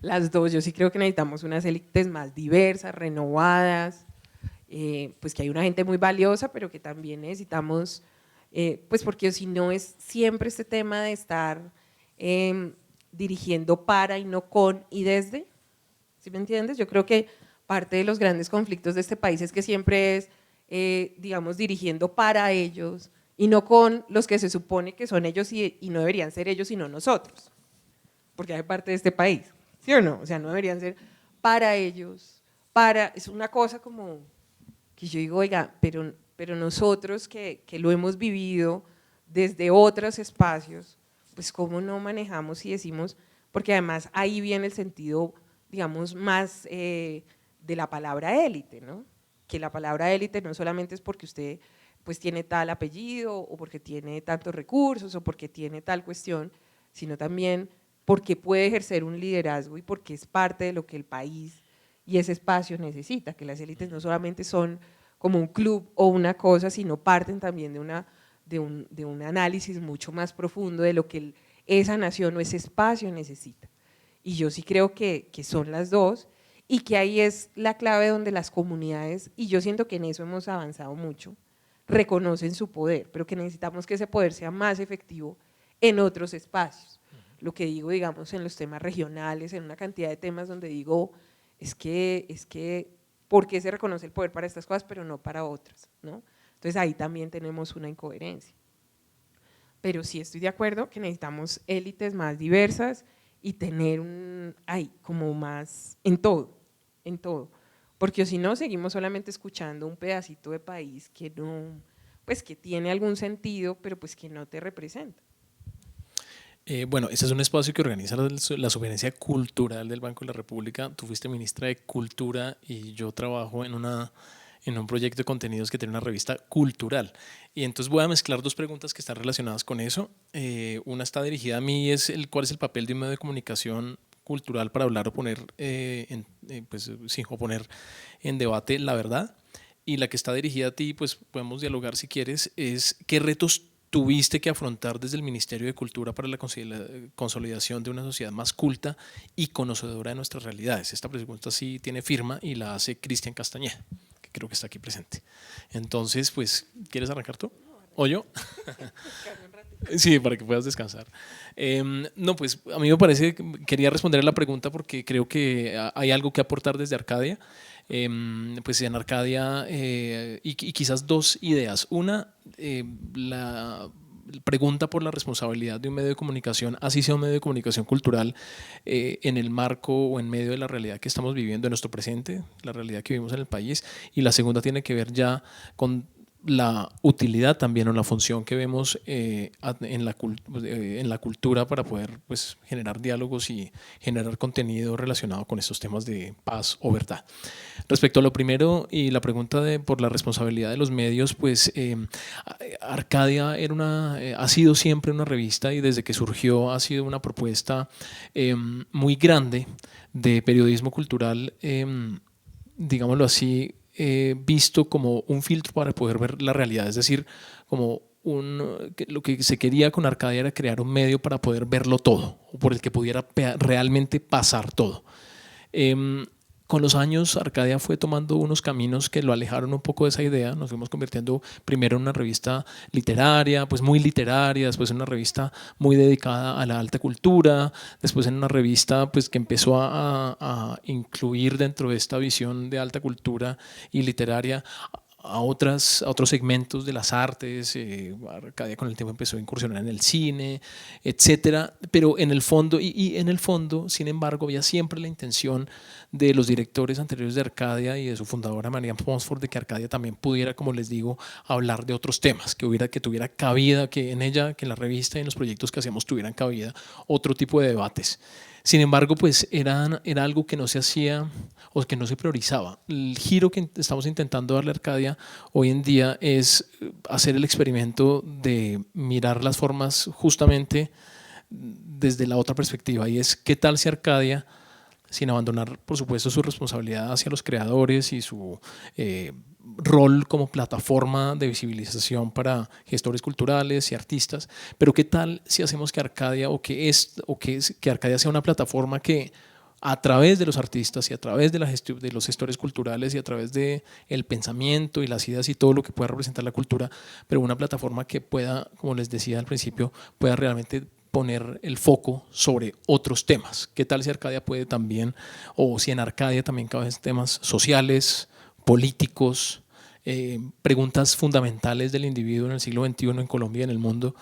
las dos. Yo sí creo que necesitamos unas élites más diversas, renovadas, pues que hay una gente muy valiosa, pero que también necesitamos Pues porque si no es siempre este tema de estar dirigiendo para y no con y desde, ¿sí me entiendes? Yo creo que parte de los grandes conflictos de este país es que siempre es, digamos, dirigiendo para ellos y no con los que se supone que son ellos y no deberían ser ellos sino nosotros, porque hay parte de este país, ¿sí o no? O sea, no deberían ser para ellos, es una cosa como que yo digo, oiga, pero nosotros que lo hemos vivido desde otros espacios, pues cómo no manejamos y decimos, porque además ahí viene el sentido, digamos, más de la palabra élite, ¿no? Que la palabra élite no solamente es porque usted pues tiene tal apellido o porque tiene tantos recursos o porque tiene tal cuestión, sino también porque puede ejercer un liderazgo y porque es parte de lo que el país y ese espacio necesita, que las élites no solamente son como un club o una cosa, sino parten también de un análisis mucho más profundo de lo que esa nación o ese espacio necesita. Y yo sí creo que son las dos y que ahí es la clave donde las comunidades, y yo siento que en eso hemos avanzado mucho, reconocen su poder, pero que necesitamos que ese poder sea más efectivo en otros espacios. Lo que digo, digamos, en los temas regionales, en una cantidad de temas donde digo, es que ¿por qué se reconoce el poder para estas cosas pero no para otras? ¿No? Entonces ahí también tenemos una incoherencia. Pero sí estoy de acuerdo que necesitamos élites más diversas y tener como más en todo, porque si no seguimos solamente escuchando un pedacito de país que no, pues que tiene algún sentido, pero pues que no te representa. Bueno, este es un espacio que organiza la Sugerencia Cultural del Banco de la República. Tú fuiste ministra de Cultura y yo trabajo en un proyecto de contenidos que tiene una revista cultural. Y entonces voy a mezclar dos preguntas que están relacionadas con eso. Una está dirigida a mí, ¿cuál es el papel de un medio de comunicación cultural para hablar o poner, o poner en debate la verdad? Y la que está dirigida a ti, pues podemos dialogar si quieres, es ¿qué retos tuviste que afrontar desde el Ministerio de Cultura para la consolidación de una sociedad más culta y conocedora de nuestras realidades? Esta pregunta sí tiene firma y la hace Cristian Castañeda, que creo que está aquí presente. Entonces, pues, ¿quieres arrancar tú? ¿O yo? Sí, para que puedas descansar. No, pues a mí me parece, quería responder a la pregunta porque creo que hay algo que aportar desde Arcadia. Pues en Arcadia, y quizás dos ideas. Una, la pregunta por la responsabilidad de un medio de comunicación, así sea un medio de comunicación cultural, en el marco o en medio de la realidad que estamos viviendo en nuestro presente, la realidad que vivimos en el país. Y la segunda tiene que ver ya con la utilidad también o la función que vemos en la cultura para poder pues, generar diálogos y generar contenido relacionado con estos temas de paz o verdad. Respecto a lo primero y la pregunta por la responsabilidad de los medios, pues Arcadia ha sido siempre una revista y desde que surgió ha sido una propuesta muy grande de periodismo cultural, digámoslo así, visto como un filtro para poder ver la realidad, es decir, como lo que se quería con Arcadia era crear un medio para poder verlo todo, o por el que pudiera realmente pasar todo. Con los años Arcadia fue tomando unos caminos que lo alejaron un poco de esa idea, nos fuimos convirtiendo primero en una revista literaria, pues muy literaria, después en una revista muy dedicada a la alta cultura, después en una revista pues que empezó a incluir dentro de esta visión de alta cultura y literaria a otros segmentos de las artes. Arcadia con el tiempo empezó a incursionar en el cine, etcétera, pero en el fondo, en el fondo, sin embargo, había siempre la intención de los directores anteriores de Arcadia y de su fundadora María Ponsford de que Arcadia también pudiera, como les digo, hablar de otros temas, que tuviera cabida, que en ella, que en la revista y en los proyectos que hacíamos tuvieran cabida otro tipo de debates. Sin embargo, pues era algo que no se hacía o que no se priorizaba. El giro que estamos intentando darle a Arcadia hoy en día es hacer el experimento de mirar las formas justamente desde la otra perspectiva, y es qué tal si Arcadia, sin abandonar por supuesto su responsabilidad hacia los creadores y su rol como plataforma de visibilización para gestores culturales y artistas, pero qué tal si hacemos que Arcadia que Arcadia sea una plataforma que a través de los artistas y a través de los gestores culturales y a través del pensamiento y las ideas y todo lo que pueda representar la cultura, pero una plataforma que pueda, como les decía al principio, pueda realmente poner el foco sobre otros temas. ¿Qué tal si Arcadia puede también, o si en Arcadia también caben temas sociales, políticos, preguntas fundamentales del individuo en el siglo XXI en Colombia y en el mundo?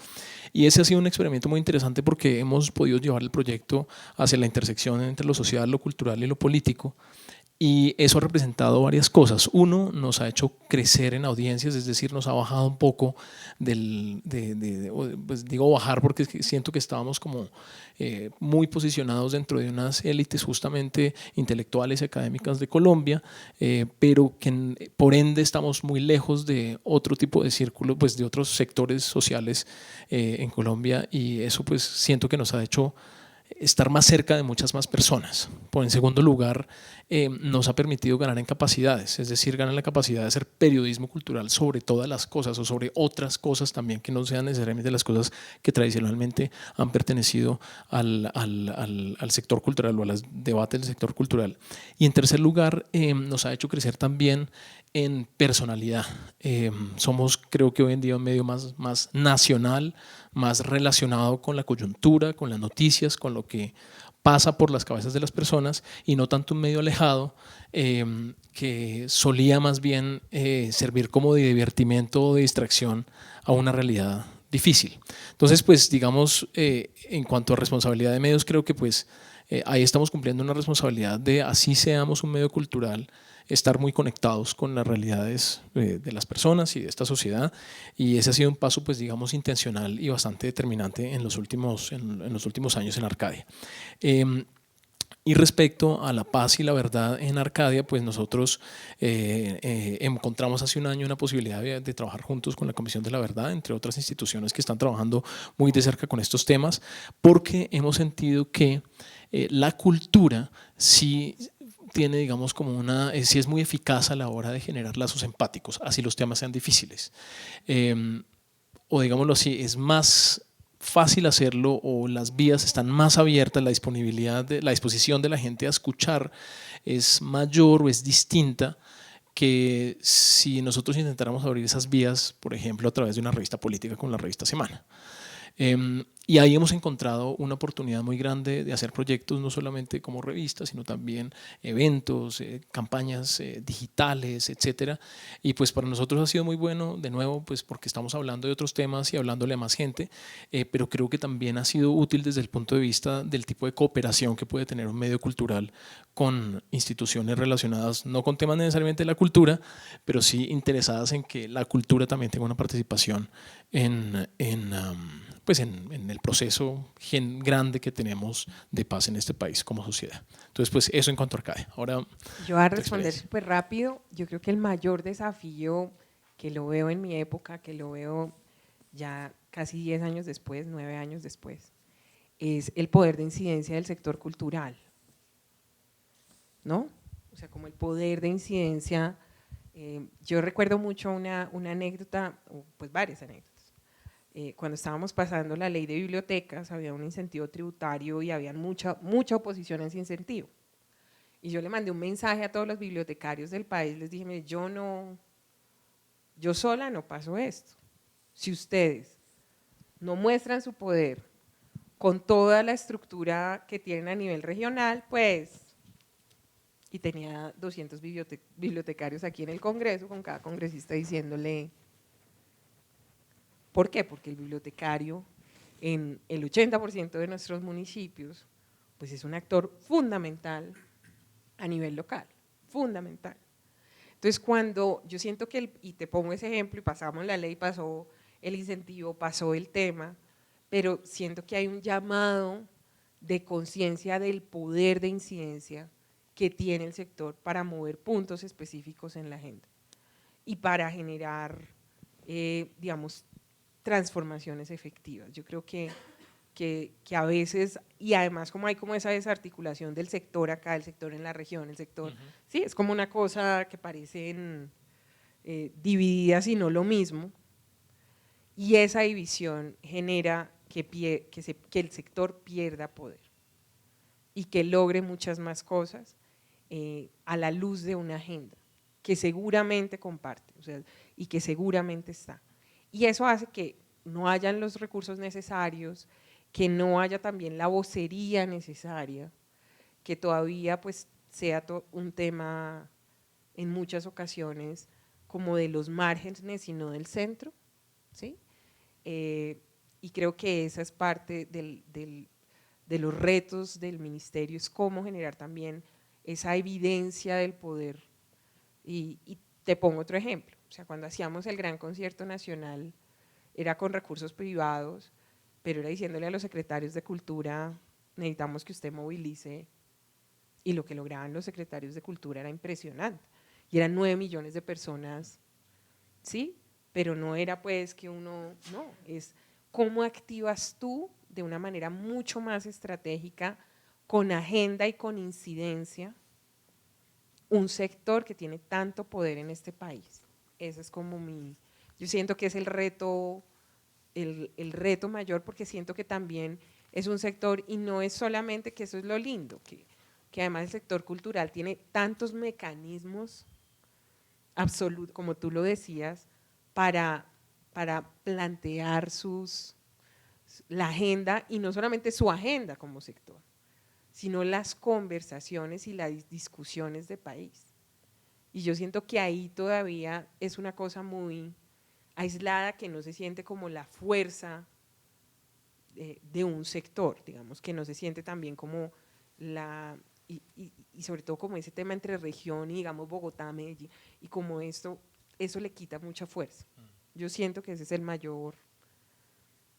Y ese ha sido un experimento muy interesante porque hemos podido llevar el proyecto hacia la intersección entre lo social, lo cultural y lo político. Y eso ha representado varias cosas. Uno, nos ha hecho crecer en audiencias, es decir, nos ha bajado un poco pues digo bajar porque siento que estábamos como muy posicionados dentro de unas élites justamente intelectuales y académicas de Colombia, pero que por ende estamos muy lejos de otro tipo de círculos, pues de otros sectores sociales en Colombia, y eso pues siento que nos ha hecho estar más cerca de muchas más personas. Por en segundo lugar, nos ha permitido ganar en capacidades, es decir, ganar la capacidad de hacer periodismo cultural sobre todas las cosas o sobre otras cosas también que no sean necesariamente las cosas que tradicionalmente han pertenecido al sector cultural o a los debates del sector cultural. Y en tercer lugar, nos ha hecho crecer también en personalidad. Somos, creo que hoy en día, un medio más nacional, más relacionado con la coyuntura, con las noticias, con lo que pasa por las cabezas de las personas, y no tanto un medio alejado que solía más bien servir como de divertimento o de distracción a una realidad difícil. Entonces, pues digamos, en cuanto a responsabilidad de medios, creo que pues ahí estamos cumpliendo una responsabilidad de, así seamos un medio cultural, estar muy conectados con las realidades de las personas y de esta sociedad, y ese ha sido un paso, pues digamos, intencional y bastante determinante en los últimos años en Arcadia. Y respecto a la paz y la verdad en Arcadia, pues nosotros encontramos hace un año una posibilidad de trabajar juntos con la Comisión de la Verdad, entre otras instituciones que están trabajando muy de cerca con estos temas, porque hemos sentido que la cultura sí tiene, digamos, como sí es muy eficaz a la hora de generar lazos empáticos, así los temas sean difíciles. O digámoslo así, es más fácil hacerlo, o las vías están más abiertas, la disposición de la gente a escuchar es mayor o es distinta que si nosotros intentáramos abrir esas vías, por ejemplo, a través de una revista política como la revista Semana. Y ahí hemos encontrado una oportunidad muy grande de hacer proyectos, no solamente como revistas, sino también eventos, campañas digitales, etcétera. Y pues para nosotros ha sido muy bueno, de nuevo, pues porque estamos hablando de otros temas y hablándole a más gente, pero creo que también ha sido útil desde el punto de vista del tipo de cooperación que puede tener un medio cultural con instituciones relacionadas, no con temas necesariamente de la cultura, pero sí interesadas en que la cultura también tenga una participación en el proceso grande que tenemos de paz en este país como sociedad. Entonces, pues eso en cuanto a Arcadia. Ahora, yo voy a responder súper rápido. Yo creo que el mayor desafío, que lo veo en mi época, que lo veo ya casi 10 años después, 9 años después, es el poder de incidencia del sector cultural, ¿no? O sea, como el poder de incidencia. Yo recuerdo mucho una anécdota, pues varias anécdotas. Cuando estábamos pasando la ley de bibliotecas, había un incentivo tributario y había mucha oposición a ese incentivo. Y yo le mandé un mensaje a todos los bibliotecarios del país, les dije, mire, yo sola no paso esto. Si ustedes no muestran su poder con toda la estructura que tienen a nivel regional, pues… Y tenía 200 bibliotecarios aquí en el Congreso, con cada congresista diciéndole… ¿Por qué? Porque el bibliotecario en el 80% de nuestros municipios pues es un actor fundamental a nivel local, fundamental. Entonces, cuando yo siento que, y te pongo ese ejemplo, y pasamos la ley, pasó el incentivo, pasó el tema, pero siento que hay un llamado de conciencia del poder de incidencia que tiene el sector para mover puntos específicos en la agenda y para generar, digamos, transformaciones efectivas. Yo creo que a veces, y además como hay como esa desarticulación del sector acá, el sector en la región, el sector, sí, es como una cosa que parecen divididas y no lo mismo, y esa división genera que el sector pierda poder. y que logre muchas más cosas a la luz de una agenda que seguramente comparte, o sea, y que seguramente está. Y eso hace que no hayan los recursos necesarios, que no haya también la vocería necesaria, que todavía pues sea un tema en muchas ocasiones como de los márgenes y no del centro, ¿sí? Y creo que esa es parte de los retos del ministerio, es cómo generar también esa evidencia del poder. Y te pongo otro ejemplo, o sea, cuando hacíamos el gran concierto nacional, era con recursos privados, pero era diciéndole a los secretarios de cultura, necesitamos que usted movilice, y lo que lograban los secretarios de cultura era impresionante, y eran 9 millones de personas, ¿sí? Pero no era pues que uno, no, es cómo activas tú de una manera mucho más estratégica, con agenda y con incidencia, un sector que tiene tanto poder en este país. Ese es como yo siento que es el reto mayor, porque siento que también es un sector, y no es solamente, que eso es lo lindo, que además el sector cultural tiene tantos mecanismos absolutos, como tú lo decías, para plantear la agenda, y no solamente su agenda como sector, sino las conversaciones y las discusiones de país. Y yo siento que ahí todavía es una cosa muy aislada, que no se siente como la fuerza de un sector, digamos, que no se siente también como y sobre todo como ese tema entre región y digamos Bogotá, Medellín, y como eso le quita mucha fuerza. Yo siento que ese es el mayor,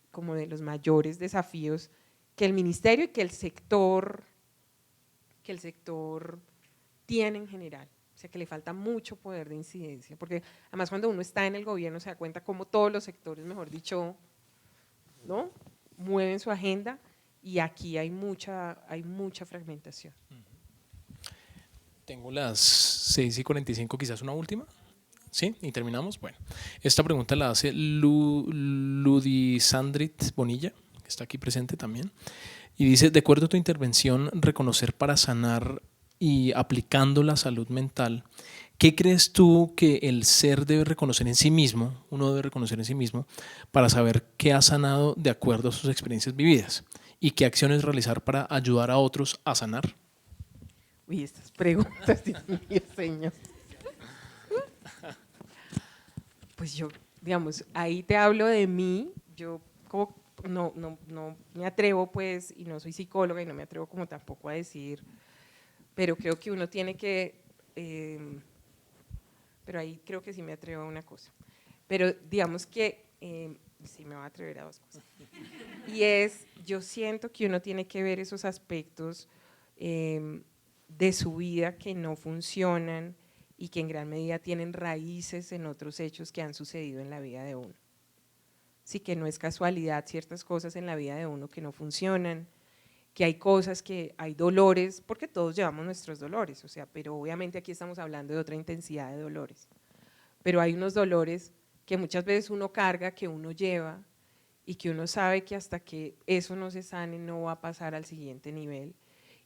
como de los mayores desafíos que el ministerio y que el sector tiene en general. O sea, que le falta mucho poder de incidencia, porque además cuando uno está en el gobierno se da cuenta cómo todos los sectores, mejor dicho, ¿no?, mueven su agenda, y aquí hay mucha fragmentación. Tengo las 6:45, quizás una última. ¿Sí? ¿Y terminamos? Bueno, esta pregunta la hace Ludisandrit Bonilla, que está aquí presente también, y dice: de acuerdo a tu intervención, reconocer para sanar y aplicando la salud mental, ¿qué crees tú que el ser debe reconocer en sí mismo, uno debe reconocer en sí mismo, para saber qué ha sanado de acuerdo a sus experiencias vividas? ¿Y qué acciones realizar para ayudar a otros a sanar? Uy, estas preguntas, Dios mío, señor. Pues yo, digamos, ahí te hablo de mí, yo como no me atrevo pues, y no soy psicóloga y no me atrevo como tampoco a decir, pero creo que uno tiene que, pero ahí creo que sí me atrevo a una cosa, pero digamos que sí me voy a atrever a dos cosas, y es, yo siento que uno tiene que ver esos aspectos de su vida que no funcionan y que en gran medida tienen raíces en otros hechos que han sucedido en la vida de uno. Sí, que no es casualidad ciertas cosas en la vida de uno que no funcionan, que hay cosas, que hay dolores, porque todos llevamos nuestros dolores, o sea, pero obviamente aquí estamos hablando de otra intensidad de dolores, pero hay unos dolores que muchas veces uno carga, que uno lleva, y que uno sabe que hasta que eso no se sane no va a pasar al siguiente nivel,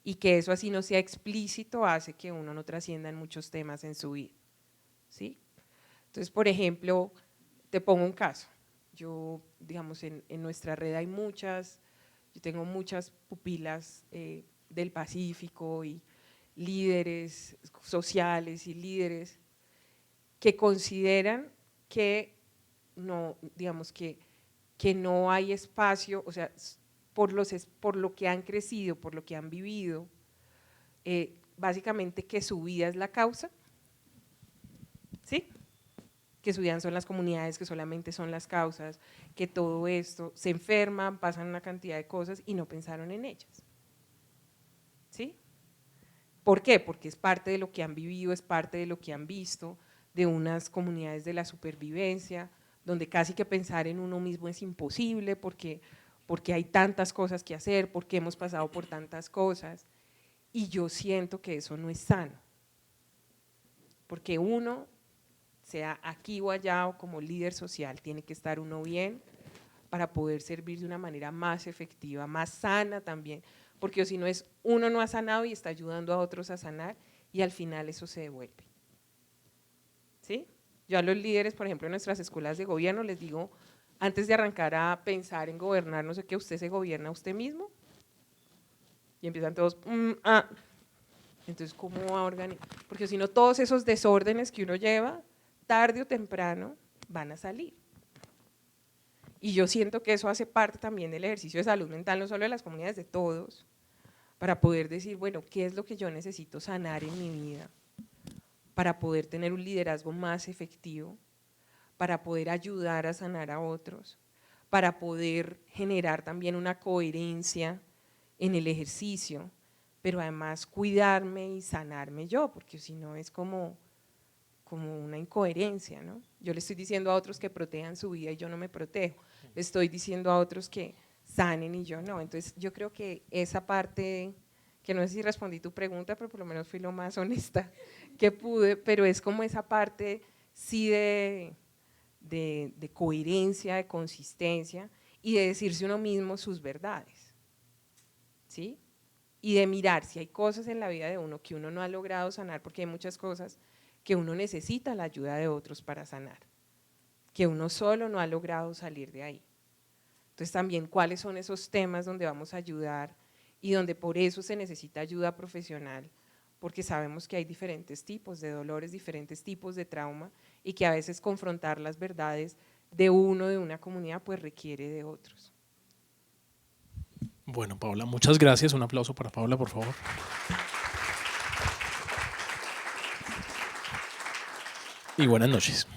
y que eso así no sea explícito hace que uno no trascienda en muchos temas en su vida, ¿sí? Entonces, por ejemplo, te pongo un caso, yo, digamos, en nuestra red hay yo tengo muchas pupilas del Pacífico y líderes sociales y líderes que consideran que no, digamos que no hay espacio, o sea, por lo que han crecido, por lo que han vivido, básicamente que su vida es la causa, ¿sí? Que su vida son las comunidades, que solamente son las causas, que todo esto, se enferman, pasan una cantidad de cosas y no pensaron en ellas, ¿sí? ¿Por qué? Porque es parte de lo que han vivido, es parte de lo que han visto, de unas comunidades de la supervivencia, donde casi que pensar en uno mismo es imposible porque hay tantas cosas que hacer, porque hemos pasado por tantas cosas, y yo siento que eso no es sano, porque uno, sea aquí o allá o como líder social, tiene que estar uno bien para poder servir de una manera más efectiva, más sana también, porque si no es uno no ha sanado y está ayudando a otros a sanar y al final eso se devuelve. ¿Sí? Yo a los líderes, por ejemplo, en nuestras escuelas de gobierno les digo, antes de arrancar a pensar en gobernar, no sé qué, ¿usted se gobierna usted mismo? Y empiezan todos, Entonces, ¿cómo va a organizar? Porque si no, todos esos desórdenes que uno lleva, tarde o temprano, van a salir. Y yo siento que eso hace parte también del ejercicio de salud mental, no solo de las comunidades, de todos, para poder decir, bueno, ¿qué es lo que yo necesito sanar en mi vida? Para poder tener un liderazgo más efectivo, para poder ayudar a sanar a otros, para poder generar también una coherencia en el ejercicio, pero además cuidarme y sanarme yo, porque si no es como una incoherencia, ¿no? Yo le estoy diciendo a otros que protejan su vida y yo no me protejo, le estoy diciendo a otros que sanen y yo no. Entonces yo creo que esa parte, que no sé si respondí tu pregunta, pero por lo menos fui lo más honesta que pude, pero es como esa parte sí de coherencia, de consistencia y de decirse uno mismo sus verdades, ¿sí? Y de mirar si hay cosas en la vida de uno que uno no ha logrado sanar, porque hay muchas cosas que uno necesita la ayuda de otros para sanar, que uno solo no ha logrado salir de ahí. Entonces también cuáles son esos temas donde vamos a ayudar y donde por eso se necesita ayuda profesional, porque sabemos que hay diferentes tipos de dolores, diferentes tipos de trauma y que a veces confrontar las verdades de uno, de una comunidad, pues requiere de otros. Bueno, Paula, muchas gracias. Un aplauso para Paula, por favor. Y buenas noches.